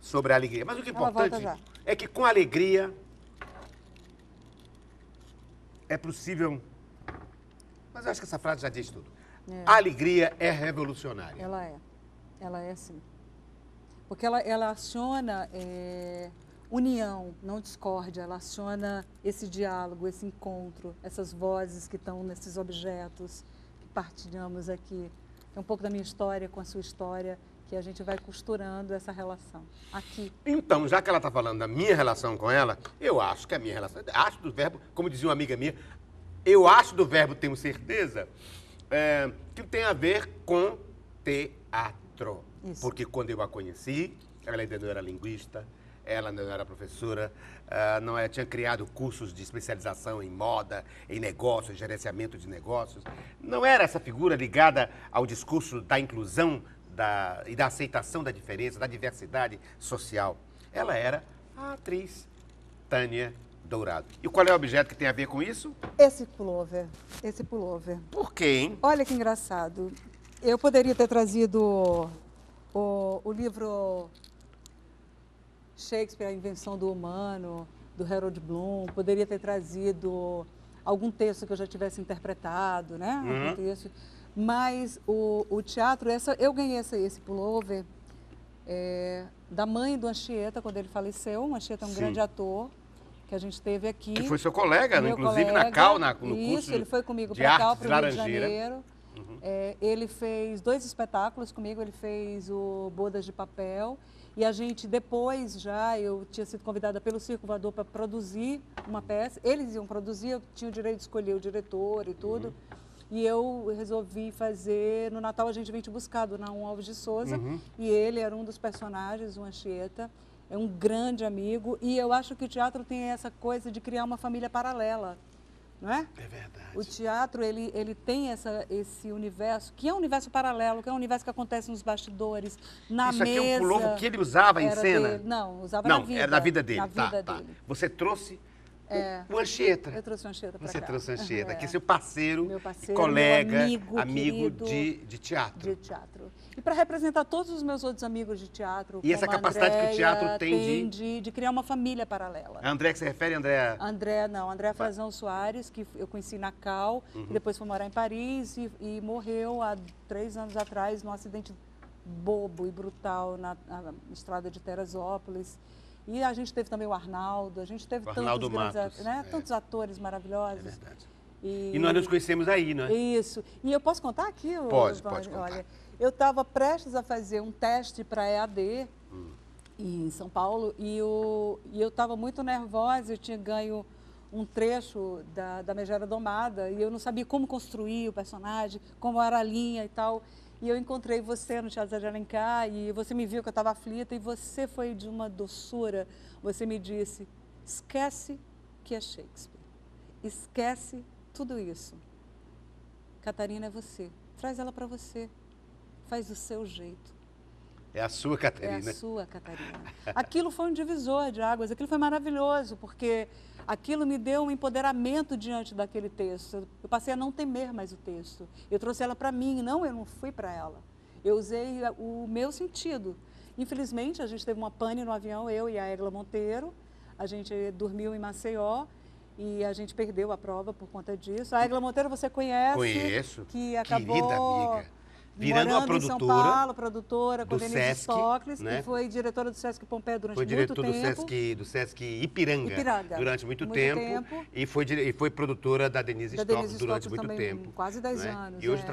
sobre a alegria. Mas o que é Ela volta importante já. é que com alegria é possível... Mas eu acho que essa frase já diz tudo. A alegria é revolucionária. Ela é sim. Porque ela aciona união, não discórdia. Ela aciona esse diálogo, esse encontro, essas vozes que estão nesses objetos que partilhamos aqui. É um pouco da minha história com a sua história, que a gente vai costurando essa relação aqui. Então, já que ela está falando da minha relação com ela, eu acho que a minha relação... Acho do verbo, como dizia uma amiga minha, eu acho do verbo tenho certeza, que tem a ver com teatro. Isso. Porque quando eu a conheci, ela ainda não era linguista, ela não era professora, tinha criado cursos de especialização em moda, em negócios, gerenciamento de negócios. Não era essa figura ligada ao discurso da inclusão e da aceitação da diferença, da diversidade social. Ela era a atriz Tânia Dourado. E qual é o objeto que tem a ver com isso? Esse pullover. Esse pullover. Por quê, hein? Olha que engraçado. Eu poderia ter trazido o livro Shakespeare, A Invenção do Humano, do Harold Bloom. Poderia ter trazido algum texto que eu já tivesse interpretado, né? Algum texto. Mas o teatro, eu ganhei esse pullover da mãe do Anchieta, quando ele faleceu. O Anchieta é um grande ator que a gente teve aqui. Que foi seu colega, Meu inclusive colega, na CAU, no curso Isso, ele foi comigo de para cá, artes de para o Rio de Laranjeira. Janeiro. Ele fez 2 espetáculos comigo, ele fez o Bodas de Papel. E a gente, depois eu tinha sido convidada pelo Circo Voador para produzir uma peça. Eles iam produzir, eu tinha o direito de escolher o diretor e tudo. E eu resolvi fazer, no Natal a gente vem te buscar, do Naum Alves de Souza. E ele era um dos personagens, o Anchieta. É um grande amigo. E eu acho que o teatro tem essa coisa de criar uma família paralela. não é? É verdade. O teatro, ele tem esse universo, que é um universo paralelo, que é um universo que acontece nos bastidores, na Isso mesa. aqui é um pullover que ele usava em era cena? dele. Não, usava Não, na vida. era da vida dele. Na vida tá. dele. Você trouxe É. o Anchieta. Eu trouxe o Anchieta pra cá. Você trouxe o Anchieta, que é É. seu parceiro, Meu parceiro, colega, meu amigo querido de teatro. De teatro. E para representar todos os meus outros amigos de teatro. E essa como a capacidade que o teatro Andréia, tem de criar uma família paralela. A Andréia que se refere, Andréia? Andréia Frazão Soares, que eu conheci na Cal, e depois foi morar em Paris e morreu há 3 anos atrás num acidente bobo e brutal na estrada de Teresópolis. E a gente teve também o Arnaldo, a gente teve Arnaldo tantos Matos, tantos atores maravilhosos. É verdade. E nós nos conhecemos aí, não é? Isso. E eu posso contar aqui? Pode contar. Olha, eu estava prestes a fazer um teste para EAD em São Paulo e eu estava muito nervosa, eu tinha ganho um trecho da Megera Domada e eu não sabia como construir o personagem, como era a linha e tal. E eu encontrei você no Teatro de Alencar e você me viu que eu estava aflita e você foi de uma doçura. Você me disse, esquece que é Shakespeare. Esquece tudo isso. Catarina é você. Traz ela para você. Faz do seu jeito. É a sua Catarina. É a sua Catarina. Aquilo foi um divisor de águas. Aquilo foi maravilhoso, porque aquilo me deu um empoderamento diante daquele texto. Eu passei a não temer mais o texto. Eu trouxe ela para mim, eu não fui para ela. Eu usei o meu sentido. Infelizmente, a gente teve uma pane no avião, eu e a Égla Monteiro. A gente dormiu em Maceió e a gente perdeu a prova por conta disso. A Égla Monteiro você conhece? Conheço. Que acabou... Querida amiga. Virando uma produtora, em São Paulo, produtora com Denise Sesc, Stocles, né? E foi diretora do Sesc Pompeia durante foi muito tempo. Foi do Sesc Ipiranga durante muito tempo. E foi produtora da Denise Stocles durante muito tempo. Quase 10 anos. E hoje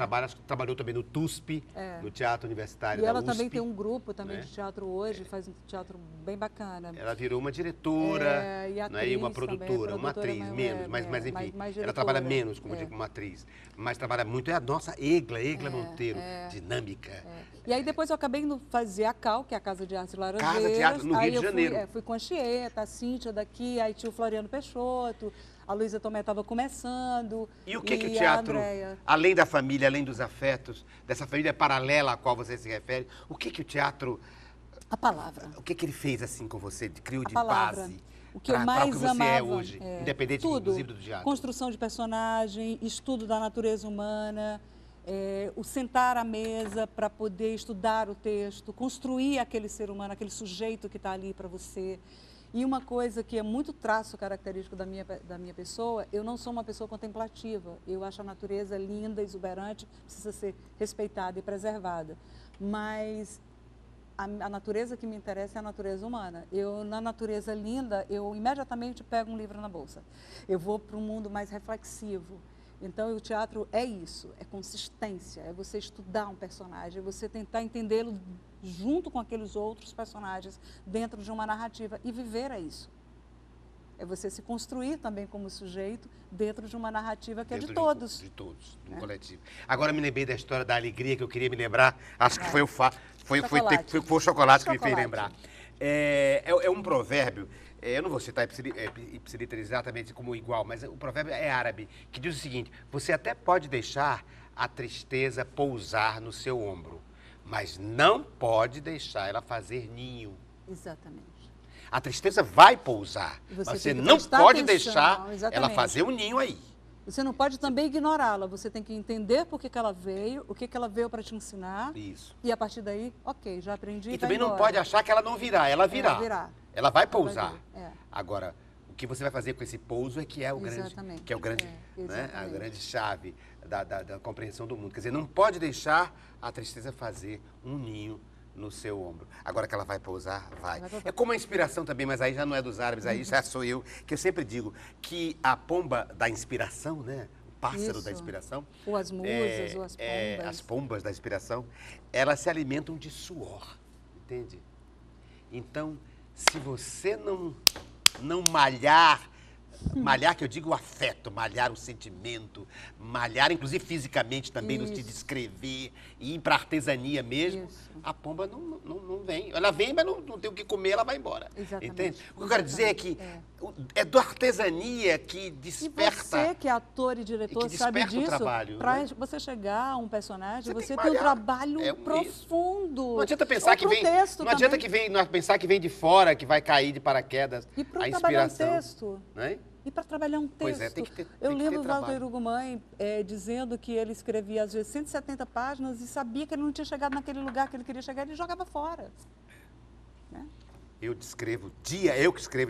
trabalhou também no TUSP, no Teatro Universitário e da ela USP. também tem um grupo também de teatro hoje, faz um teatro bem bacana. Ela virou uma diretora e atriz e uma produtora, uma atriz, menos, mas enfim, ela trabalha menos, como eu digo, uma atriz. Mas trabalha muito, é a nossa Égla Monteiro, dinâmica. E aí depois eu acabei indo fazer a CAL, que é a Casa de Arte Laranjeiras. Casa de Arte, no Rio de Janeiro. Fui com a Anchieta, a Cíntia daqui, aí tinha o Floriano Peixoto, a Luísa Tomé estava começando. E o que o teatro, além da família, além dos afetos, dessa família paralela à qual você se refere, o que o teatro... A palavra. O que ele fez assim com você, criou de palavra. base? O que eu mais o que você amava, é hoje, independente inclusive do teatro. Construção de personagem, estudo da natureza humana, o sentar à mesa para poder estudar o texto, construir aquele ser humano, aquele sujeito que está ali para você. E uma coisa que é muito traço característico da minha pessoa, eu não sou uma pessoa contemplativa. Eu acho a natureza linda, exuberante, precisa ser respeitada e preservada. Mas a natureza que me interessa é a natureza humana. Na natureza linda, eu imediatamente pego um livro na bolsa. Eu vou para um mundo mais reflexivo. Então, o teatro é isso, é consistência, é você estudar um personagem, é você tentar entendê-lo junto com aqueles outros personagens dentro de uma narrativa e viver isso. É você se construir também como sujeito dentro de uma narrativa que é de todos. De todos, de um coletivo. Agora me lembrei da história da alegria que eu queria me lembrar, acho que foi o chocolate que me fez lembrar. É um provérbio. Eu não vou citar ipsiliter exatamente como igual, mas o provérbio é árabe, que diz o seguinte: você até pode deixar a tristeza pousar no seu ombro, mas não pode deixar ela fazer ninho. Exatamente. A tristeza vai pousar, mas você não pode deixar ela fazer um ninho aí. Você não pode também ignorá-la, você tem que entender por que ela veio, o que ela veio para te ensinar. Isso. E a partir daí, ok, já aprendi. E também não pode achar que ela não virá, ela virá. Ela vai pousar. Agora, o que você vai fazer com esse pouso é que é o grande, né, a grande chave da compreensão do mundo. Quer dizer, não pode deixar a tristeza fazer um ninho no seu ombro. Agora que ela vai pousar, vai. É como a inspiração também, mas aí já não é dos árabes, aí já sou eu, que eu sempre digo que a pomba da inspiração, né? O pássaro da inspiração. Ou as musas, ou as pombas. As pombas da inspiração, elas se alimentam de suor, entende? Então, se você não malhar Malhar, que eu digo o afeto, malhar o sentimento, malhar, inclusive fisicamente também, nos te descrever, e ir para artesania mesmo. Isso. A pomba não vem. Ela vem, mas não tem o que comer, ela vai embora. Exatamente. Entende? O que eu quero dizer é que é da artesania que desperta. E você, que é ator e diretor, que sabe desperta o disso. trabalho, Para né? você chegar a um personagem, Você você tem tem que um malhar. trabalho É profundo. Não adianta pensar que vem. Texto Não adianta também. pensar que vem de fora, que vai cair de paraquedas. E para a trabalhar um inspiração. texto. Né? E para trabalhar um texto. Pois é, tem que ter Eu tem que li ter do Walter trabalho. Ugumãe dizendo que ele escrevia às vezes 170 páginas e sabia que ele não tinha chegado naquele lugar que ele queria chegar, ele jogava fora. Né? Eu que escrevo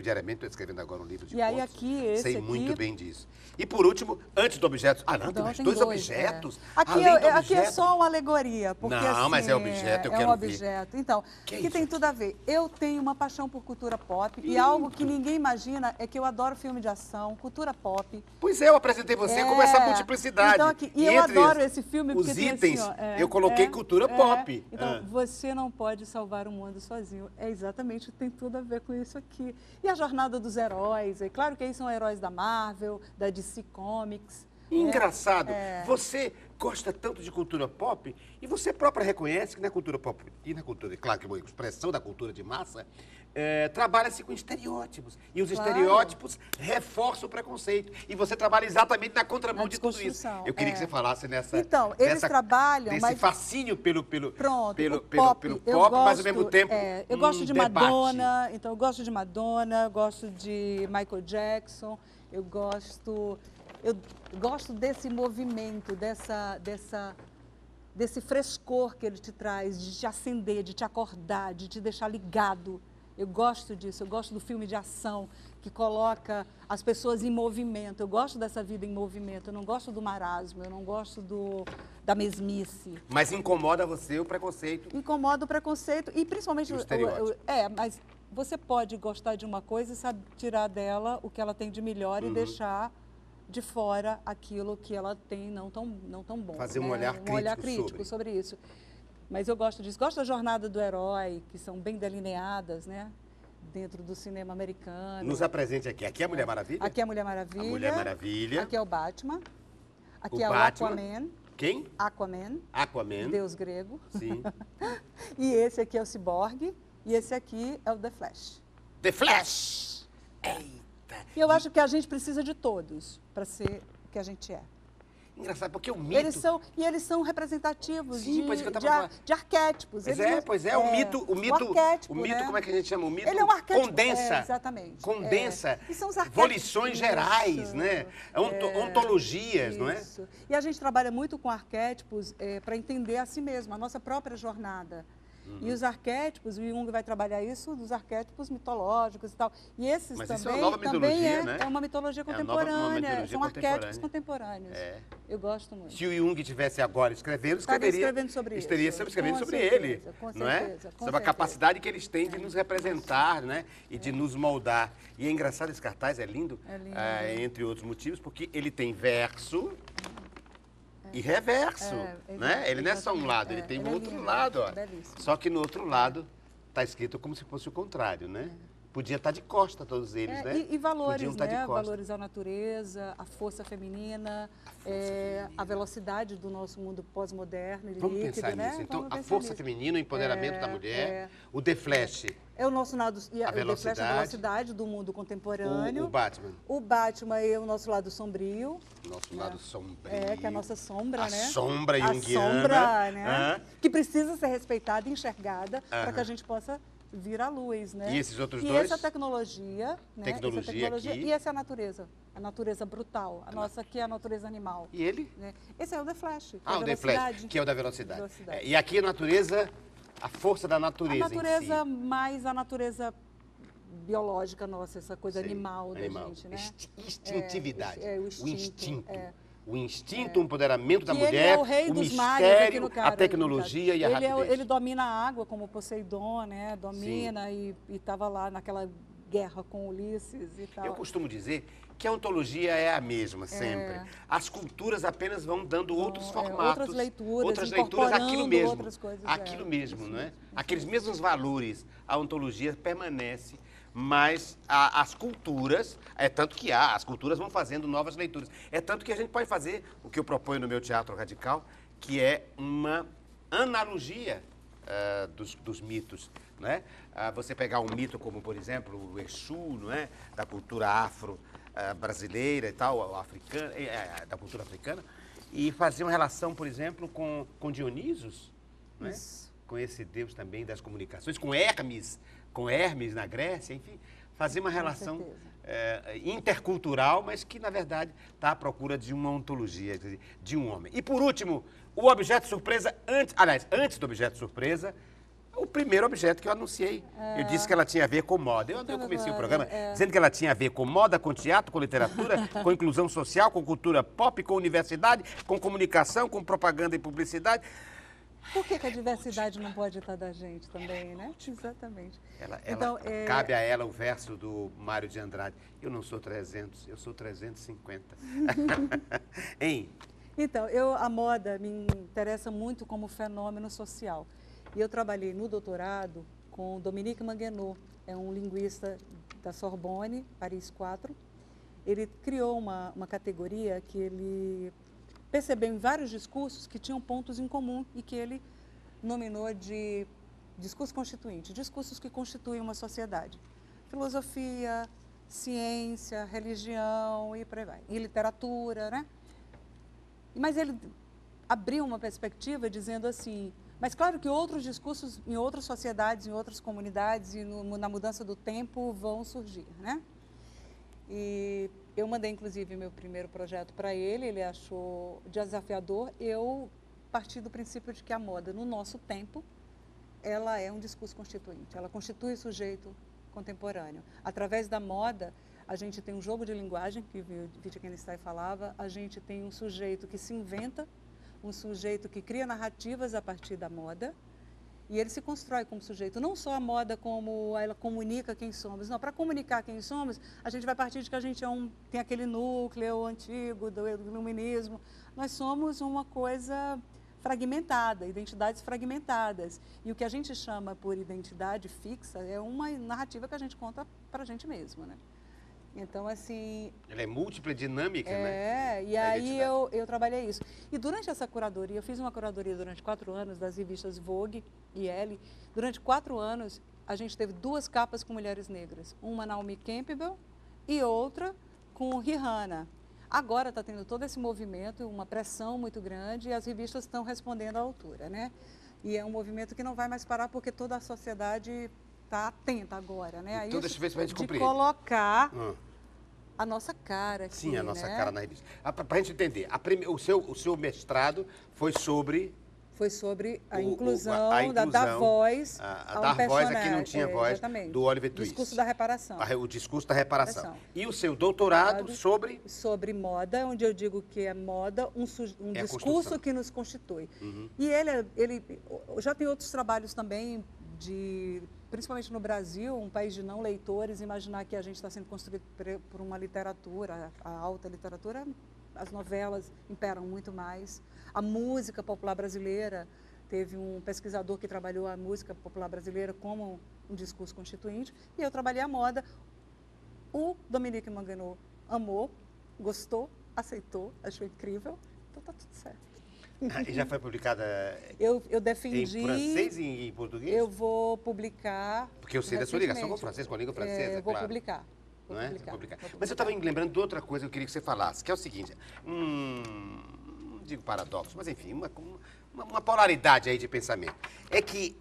diariamente, estou escrevendo agora um livro de E aí contos. aqui, esse Sei aqui- muito bem disso. E por último, antes do objeto... Ah, não, tem mais Tem dois dois, objetos? Aqui, Além do aqui é objeto. só uma alegoria. Porque, Não, assim, mas é objeto, eu é quero um ver. objeto. Então, Que que tem isso? tudo a ver. Eu tenho uma paixão por cultura pop e algo que ninguém imagina é que eu adoro filme de ação, cultura pop. Pois é, eu apresentei você como essa multiplicidade. Então, aqui, e eu entre adoro esse filme porque os tem itens, assim, ó, eu coloquei cultura pop. Então, você não pode salvar o mundo sozinho. É exatamente, tem tudo a ver com isso aqui. E a jornada dos heróis, é claro que aí são heróis da Marvel, da DC Comics. Engraçado, você gosta tanto de cultura pop e você própria reconhece que na cultura pop e na cultura, claro que é uma expressão da cultura de massa, trabalha-se com estereótipos. E os Claro. estereótipos reforçam o preconceito. E você trabalha exatamente na contramão Na de tudo isso. desconstrução, Eu queria que você falasse nessa... Então, eles trabalham, desse mas- fascínio pelo Pronto, pelo o pop, pelo eu pop, gosto, mas ao mesmo tempo eu gosto de debate. Madonna, então eu gosto de Madonna, eu gosto de Michael Jackson, eu gosto desse movimento, desse frescor que ele te traz, de te acender, de te acordar, de te deixar ligado. Eu gosto disso, eu gosto do filme de ação que coloca as pessoas em movimento. Eu gosto dessa vida em movimento, eu não gosto do marasmo, eu não gosto da mesmice. Mas incomoda você o preconceito. Incomoda o preconceito e principalmente E o estereótipo. mas você pode gostar de uma coisa e sabe tirar dela o que ela tem de melhor e deixar de fora aquilo que ela tem não tão bom. Fazer um né? olhar Um olhar crítico crítico sobre isso. Mas eu gosto disso. Gosto da jornada do herói, que são bem delineadas, né? Dentro do cinema americano. Nos apresente aqui. Aqui é a Mulher Maravilha? Aqui é a Mulher Maravilha. A Mulher Maravilha. Aqui é o Batman. Aqui O é Batman. o Aquaman. Quem? Aquaman, Aquaman. deus grego. Sim. E esse aqui é o Cyborg. E esse aqui é o The Flash. The Flash. Eita. E eu acho que a gente precisa de todos para ser o que a gente é. Engraçado, porque o mito... Eles são representativos Sim, pois é que eu tava falando. de arquétipos. Pois é, o mito, arquétipo, né? como é que a gente chama? O mito Ele é um arquétipo. condensa. Exatamente. Condensa E são os arquétipos. volições gerais, Isso. né? Ontologias, não é? Isso. E a gente trabalha muito com arquétipos para entender a si mesmo, a nossa própria jornada. E os arquétipos, o Jung vai trabalhar isso dos arquétipos mitológicos e tal. E esses Mas também, isso é uma nova mitologia, né? é uma mitologia É uma contemporânea, mitologia são arquétipos contemporâneos. É. Eu gosto muito. Se o Jung tivesse agora escrevendo, Estaria escrevendo sobre isso. estaria escrevendo Com sobre certeza, ele, com não é? certeza, com Sobre a certeza. capacidade que eles têm de nos representar, né? E de nos moldar. E é engraçado, esse cartaz é lindo, É lindo. Entre outros motivos, porque ele tem verso e reverso, né? Ele não é só um lado, ele tem um outro lindo, lado, ó. belíssimo. Só que no outro lado está escrito como se fosse o contrário, né? Podia estar de costa todos eles, né? E valores, Podiam estar né? de costa. Valorizar a natureza, a força feminina, a velocidade do nosso mundo pós-moderno e Vamos líquido, pensar né? nisso. Então, Vamos a pensar força nisso. feminina, o empoderamento da mulher, o The Flash, É o nosso lado, e A o The Flash é a velocidade. velocidade do mundo contemporâneo. o Batman, O Batman é o nosso lado sombrio, nosso lado sombrio. que é a nossa sombra, A né? sombra A junguiana. sombra, né? Hã? Que precisa ser respeitada e enxergada para que a gente possa vir à luz, né? E esses outros e dois? essa tecnologia, né? Tecnologia aqui. E essa é a natureza brutal, a nossa que é a natureza animal. E ele? Né? Esse é o The Flash, que é Ah, a o The Flash, velocidade. que é o da velocidade. Velocidade. E aqui a natureza, a força da natureza A natureza, em si. mais a natureza biológica nossa, essa coisa Sim, animal da animal. gente, né? Instintividade. O o instinto. instinto. é. O instinto, o empoderamento da Que mulher, ele é o rei o dos mares aqui mistério, no cara, a tecnologia e a rapidez. Ele domina a água como Poseidon, né? Domina e estava lá naquela guerra com Ulisses e tal. Eu costumo dizer que a ontologia é a mesma sempre. As culturas apenas vão dando outros formatos. outras leituras, aquilo incorporando mesmo. outras coisas, Aquilo mesmo, não é? Aqueles mesmos valores. A ontologia permanece mas as culturas, tanto que as culturas vão fazendo novas leituras. É tanto que a gente pode fazer o que eu proponho no meu teatro radical, que é uma analogia dos mitos, né? Você pegar um mito como, por exemplo, o Exu, não é? Da cultura afro brasileira e tal, africana, da cultura africana, e fazer uma relação, por exemplo, com Dionisos, né? Com esse deus também das comunicações, com Hermes na Grécia, enfim, fazer uma relação intercultural, mas que, na verdade, está à procura de uma ontologia, de um homem. E, por último, o objeto surpresa, antes do objeto surpresa, o primeiro objeto que eu anunciei. Eu disse que ela tinha a ver com moda. Eu comecei o programa dizendo que ela tinha a ver com moda, com teatro, com literatura, com inclusão social, com cultura pop, com universidade, com comunicação, com propaganda e publicidade. Por que a diversidade não pode estar da gente também, né? Exatamente. Então, cabe a ela o verso do Mário de Andrade. Eu não sou 300, eu sou 350. Hein? Então, a moda me interessa muito como fenômeno social. E eu trabalhei no doutorado com Dominique Manguenot, é um linguista da Sorbonne, Paris 4. Ele criou uma categoria que ele percebeu em vários discursos que tinham pontos em comum e que ele nominou de discurso constituinte, discursos que constituem uma sociedade. Filosofia, ciência, religião e por aí vai. E literatura, né? Mas ele abriu uma perspectiva dizendo assim, mas claro que outros discursos em outras sociedades, em outras comunidades e na mudança do tempo vão surgir, né? E eu mandei, inclusive, meu primeiro projeto para ele achou desafiador. Eu parti do princípio de que a moda, no nosso tempo, ela é um discurso constituinte, ela constitui o sujeito contemporâneo. Através da moda, a gente tem um jogo de linguagem, que o Wittgenstein falava, a gente tem um sujeito que se inventa, um sujeito que cria narrativas a partir da moda, e ele se constrói como sujeito. Não só a moda como ela comunica quem somos, não. Para comunicar quem somos, a gente vai partir de que a gente tem aquele núcleo antigo do iluminismo. Nós somos uma coisa fragmentada, identidades fragmentadas. E o que a gente chama por identidade fixa é uma narrativa que a gente conta para a gente mesmo, né? Então, assim... Ela é múltipla, dinâmica, né? E aí eu trabalhei isso. E durante essa curadoria, eu fiz uma curadoria durante 4 anos das revistas Vogue e Elle. Durante 4 anos, a gente teve 2 capas com mulheres negras. Uma Naomi Campbell e outra com Rihanna. Agora está tendo todo esse movimento, uma pressão muito grande, e as revistas estão respondendo à altura, né? E é um movimento que não vai mais parar porque toda a sociedade está atenta agora, né? Então, deixa eu ver se a gente compreende. Colocar a nossa cara aqui, sim, a nossa né? cara na revista. Para a gente entender, o seu mestrado foi sobre... Foi sobre a inclusão, da voz a dar voz a quem não tinha voz, exatamente. Do Oliver Twist. O discurso da reparação. O discurso da reparação. E o seu doutorado sobre... Sobre moda, onde eu digo que é moda, um discurso que nos constitui. E ele já tem outros trabalhos também, principalmente no Brasil, um país de não leitores, imaginar que a gente está sendo construído por uma literatura, a alta literatura, as novelas imperam muito mais. A música popular brasileira, teve um pesquisador que trabalhou a música popular brasileira como um discurso constituinte, e eu trabalhei a moda. O Dominique Manguenot amou, gostou, aceitou, achou incrível, então está tudo certo. E já foi publicada eu defendi, em francês e em português? Eu vou publicar. Porque eu sei da sua ligação com o francês, com a língua francesa, eu vou publicar. Não é? Mas eu estava lembrando de outra coisa que eu queria que você falasse, que é o seguinte, não digo paradoxo, mas enfim, uma polaridade aí de pensamento. É que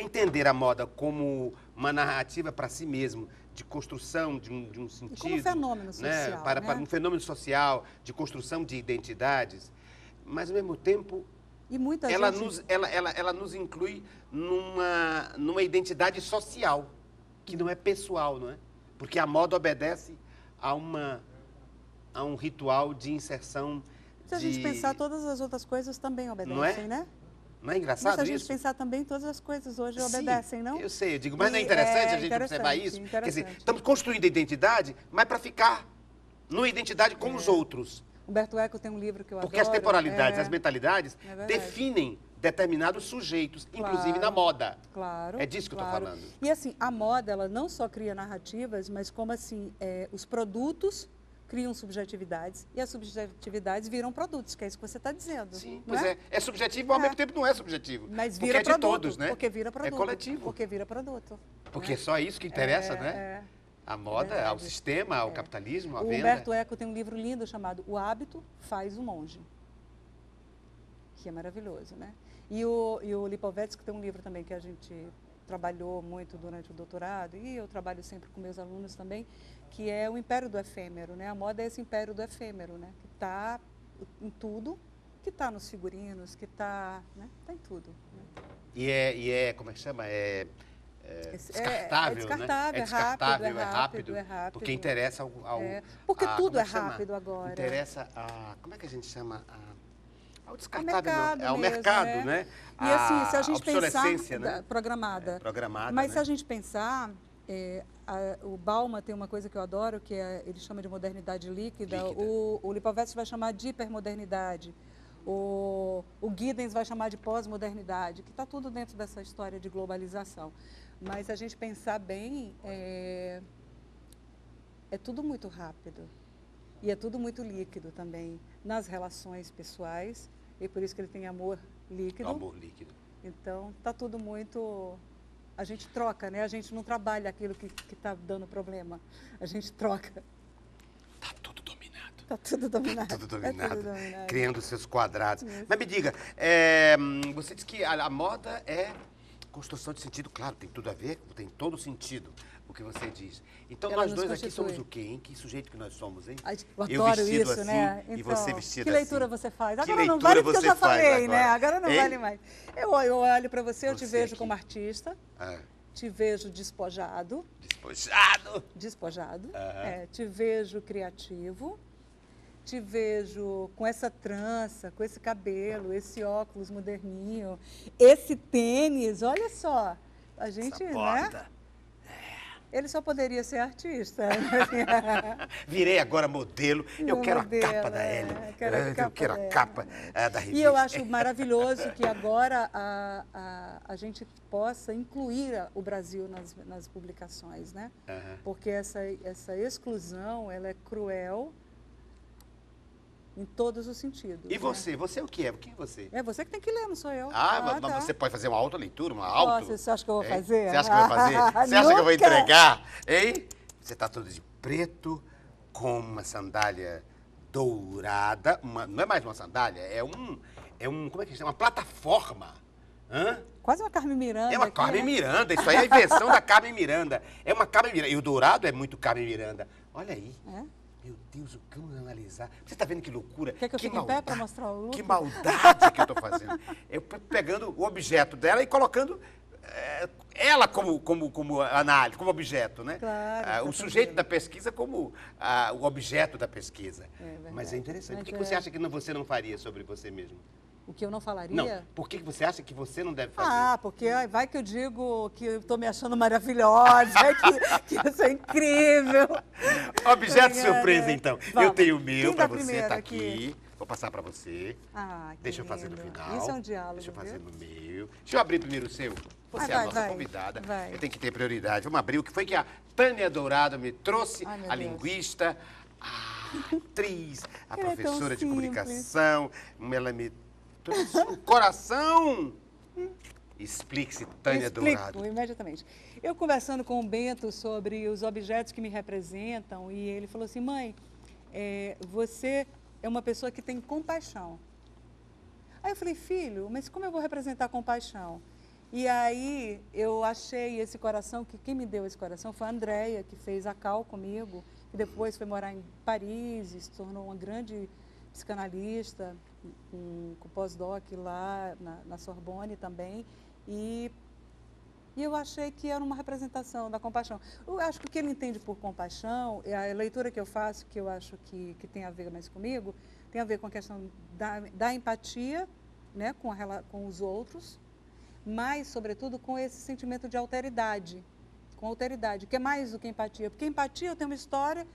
entender a moda como uma narrativa para si mesmo, de construção de um sentido... E como fenômeno social, para um fenômeno social, de construção de identidades, mas ao mesmo tempo ela nos inclui numa identidade social, que não é pessoal, não é? Porque a moda obedece a um ritual de inserção. Se a gente pensar, todas as outras coisas também obedecem, não é? Né? Não é engraçado isso? Se a gente pensar também, todas as coisas hoje obedecem, não? Eu sei, eu digo, mas não é interessante a gente observar isso? Quer dizer, estamos construindo identidade, mas para ficar numa identidade com os outros. Humberto Eco tem um livro que eu Porque adoro. as temporalidades, as mentalidades verdade. definem determinados sujeitos, inclusive na moda. Claro. É disso que eu estou falando. E assim, a moda, ela não só cria narrativas, mas como assim, os produtos criam subjetividades e as subjetividades viram produtos, que é isso que você está dizendo. Sim, não pois é. É subjetivo, ao mesmo tempo não é subjetivo. Mas porque vira é de produto, todos, né? porque vira produto. É coletivo. Porque vira produto. Porque é só isso que interessa, né? É. A moda, ao sistema, ao capitalismo, à O venda. Humberto Eco tem um livro lindo chamado O Hábito Faz o Monge, que é maravilhoso, né? E o Lipovetsky tem um livro também que a gente trabalhou muito durante o doutorado, e eu trabalho sempre com meus alunos também, que é o Império do Efêmero, né? A moda é esse império do efêmero, né? Que está em tudo, que está nos figurinos, que está, né? Tá em tudo. Né? E como é que chama? Descartável, descartável, né? é rápido, é rápido. Porque interessa ao porque tudo é chama? rápido agora. Interessa a... Como é que a gente chama? Ao Ao descartável, mercado não. É ao mesmo, mercado, né? E assim, se a gente obsolescência, pensar... né? Programada. Programada, Mas né? se a gente pensar... o Bauman tem uma coisa que eu adoro, que ele chama de modernidade líquida. O Lipovetsky vai chamar de hipermodernidade. O Giddens vai chamar de pós-modernidade, que está tudo dentro dessa história de globalização. Mas se a gente pensar bem, é tudo muito rápido. E é tudo muito líquido também, nas relações pessoais. E por isso que ele tem amor líquido. Amor líquido. Então, está tudo muito... A gente troca, né? A gente não trabalha aquilo que está dando problema. A gente troca. Está tudo dominado. Está tudo dominado. Tá tudo dominado. Tá tudo dominado. Criando seus quadrados. Isso. Mas me diga, você disse que a moda é construção de sentido. Claro, tem tudo a ver, tem todo sentido o que você diz. Então, Ela nós nos dois aqui constitui. somos o quê, hein? Que sujeito que nós somos, hein? Eu adoro vestido isso, assim, né? e você vestido que leitura assim. você faz? Que Agora não leitura vale porque eu você já faz falei, agora? né? Agora não Hein? vale mais. Eu olho para você, eu te Você vejo aqui. como artista, Ah, te vejo despojado, despojado. te vejo criativo, te vejo com essa trança, com esse cabelo, esse óculos moderninho, esse tênis, olha só. A gente, Essa né? bota. Ele só poderia ser artista. Virei agora modelo. Eu quero Modelo, a capa da Elle. Eu quero a dela. capa da revista. E eu acho maravilhoso que agora a gente possa incluir o Brasil nas publicações, né? Porque essa exclusão, ela é cruel em todos os sentidos. E você? Você o que é? Quem é você? É você que tem que ler, não sou eu. Mas tá. você pode fazer uma autoleitura, uma Você acha que eu vou fazer? Você acha que eu vou fazer? Você acha que eu vou entregar? Hein? Você está todo de preto, com uma sandália dourada. Não é mais uma sandália, como é que chama? Uma plataforma. Hã? Quase uma Carmen Miranda. É uma aqui, Carmen né? Miranda, isso aí é a invenção da Carmen Miranda. É uma Carmen Miranda. E o dourado é muito Carmen Miranda. Olha aí. Meu Deus, vamos analisar. Você está vendo que loucura? Quer que eu fique em pé para mostrar o look? Que maldade que eu estou fazendo. Eu pegando o objeto dela e colocando ela como análise, como objeto, né? Claro. O sujeito da pesquisa como o objeto da pesquisa. Verdade. Mas é interessante. Por que você acha que você não faria sobre você mesmo? O que eu não falaria? Não. Por que você acha que você não deve fazer? Porque vai que eu digo que eu estou me achando maravilhosa, que eu sou incrível. Objeto surpresa, então. Vamos. Eu tenho o meu Quem para dá você, primeiro tá aqui? Vou passar para você. Que Deixa eu fazer no lindo. final. Isso é um diálogo, Deixa eu fazer viu? no meu. Deixa eu abrir primeiro o seu. Você é a nossa convidada. Eu tenho que ter prioridade. Vamos abrir o que foi que a Tânia Dourado me trouxe, a linguista, a atriz, a professora de comunicação. Ela me trouxe o coração. Explique-se, Tânia Dourado. Imediatamente. Eu conversando com o Bento sobre os objetos que me representam, e ele falou assim, mãe, você é uma pessoa que tem compaixão. Aí eu falei, filho, mas como eu vou representar compaixão? E aí eu achei esse coração, que quem me deu esse coração foi a Andréia, que fez a Cal comigo, que depois foi morar em Paris e se tornou uma grande psicanalista, com pós-doc lá na Sorbonne também. E eu achei que era uma representação da compaixão. Eu acho que o que ele entende por compaixão, a leitura que eu faço, que eu acho que tem a ver mais comigo, tem a ver com a questão da empatia, né, com os outros, mas, sobretudo, com esse sentimento de alteridade, que é mais do que empatia. Porque empatia eu tenho uma história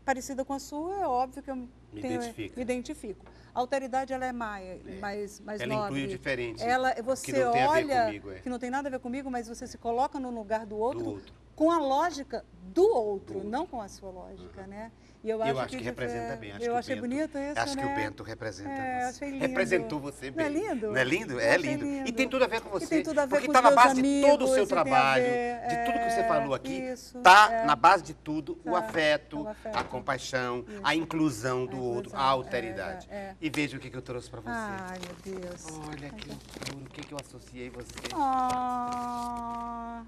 parecida com a sua, é óbvio que eu Me me identifica. identifico. A alteridade, ela é mais Ela nobre. inclui o diferente, Você que não tem a ver olha, comigo, que não tem nada a ver comigo, mas você se coloca no lugar do outro, Do outro. com a lógica do outro, não com a sua lógica, né? E eu acho que representa bem. Eu achei bonito isso, Acho né? que o Bento representa eu você. achei lindo. Representou você bem. Não é lindo? Não é lindo? Eu É achei lindo. lindo. E tem tudo a ver com você. E tem tudo a ver porque com está os na meus base de todo o seu amigos, e tem a trabalho, ver, de tudo que você falou aqui. isso, Está na base de tudo o Tá, afeto, o afeto. a compaixão, Isso. a inclusão do A outro, inclusão, a alteridade. é. E veja o que eu trouxe para você. Ai, meu Deus. Olha que loucura, o que eu associei você.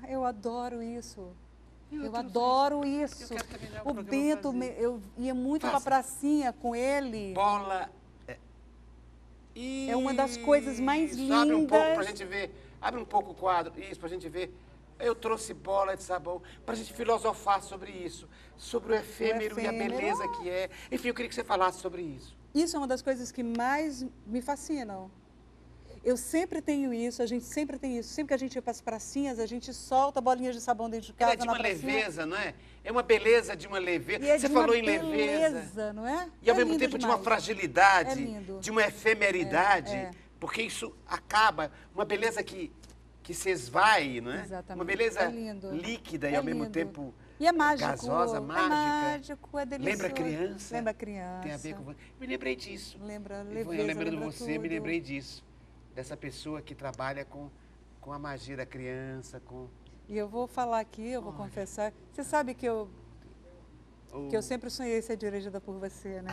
Eu adoro isso. Eu adoro isso. Eu quero terminar o O programa Bento, fazendo. eu ia muito Faça. pra pracinha com ele. Bola. É uma das coisas mais Isso, abre um pouco pra lindas. gente ver. Abre um pouco o quadro. Isso, pra gente ver. Eu trouxe bola de sabão pra gente filosofar sobre isso. Sobre o efêmero e a efêmero. beleza que é. Enfim, eu queria que você falasse sobre isso. Isso é uma das coisas que mais me fascinam. Eu sempre tenho isso, a gente sempre tem isso. Sempre que a gente vai para as pracinhas, a gente solta bolinhas de sabão dentro de Ela casa, é de na uma pracinha. leveza, não é? É uma beleza de uma leveza. E é Você de uma falou em leveza. beleza, não é? E ao É mesmo lindo tempo de uma demais. fragilidade, É lindo. de uma efemeridade, É. porque isso acaba, uma beleza que se esvai, não é? Exatamente. Uma beleza É lindo. líquida e É ao mesmo lindo. tempo E é mágico. gasosa, mágica. É mágico, é delicioso. Lembra criança? Lembra criança. Tem a ver com você. Me lembrei disso. Lembra E leveza, foi eu lembrando lembra você, me tudo. lembrei disso. Dessa pessoa que trabalha com a magia da criança, com... E eu vou falar aqui, eu vou confessar. Você sabe que eu sempre sonhei ser dirigida por você, né?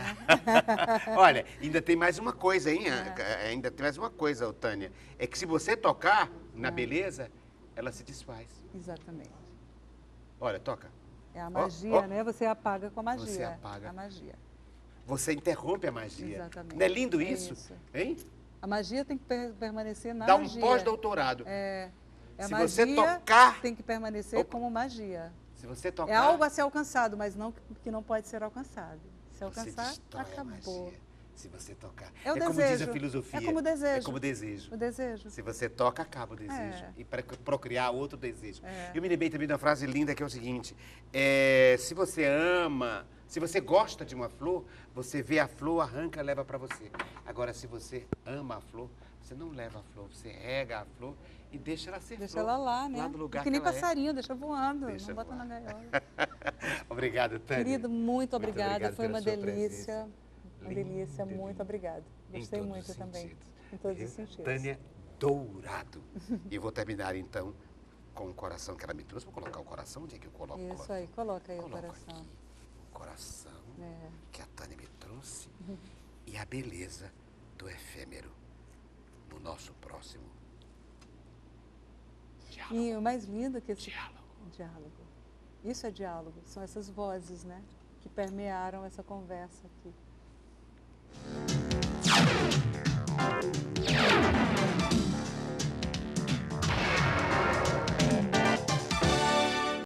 Olha, ainda tem mais uma coisa, hein? É. Ainda tem mais uma coisa, ô, Tânia. É que se você tocar na beleza, ela se desfaz. Exatamente. Olha, toca. É a magia, ó. né? Você apaga com a magia. Você apaga. A magia. Você interrompe a magia. Exatamente. Não é lindo É isso? isso. Hein? A magia tem que permanecer na Dá um magia. pós-doutorado. A Se magia você tocar... tem que permanecer Opa. como magia. Se você tocar... É algo a ser alcançado, mas não que não pode ser alcançado. Se você alcançar, destrói a acabou. magia. Se você tocar. É o como desejo. diz a filosofia. É como desejo. É como desejo. O desejo. Se você toca, acaba o desejo. É. E para procriar outro desejo. É. Eu me lembrei também de uma frase linda que é o seguinte: se você ama, se você gosta de uma flor, você vê a flor, arranca, leva para você. Agora, se você ama a flor, você não leva a flor, você rega a flor e deixa ela ser Deixa flor. ela lá, né? Lá no lugar que nem que ela passarinho, deixa voando. Deixa não bota voar. na gaiola. Obrigado, Tânia. Querido, muito obrigada. obrigado Foi pela uma sua delícia. presença. Uma Lindo, delícia, muito lindo. obrigada. Em Gostei todos muito os também. sentidos. Em todos Viu? os sentidos. Tânia Dourado. E eu vou terminar, então, com o coração que ela me trouxe. Vou colocar o coração. Onde é que eu coloco? Isso aí, coloca aí o Coloco coração. aqui o coração É. que a Tânia me trouxe e a beleza do efêmero no nosso próximo diálogo. E o mais lindo que esse Diálogo. diálogo. Isso é diálogo, são essas vozes, né, que permearam essa conversa aqui.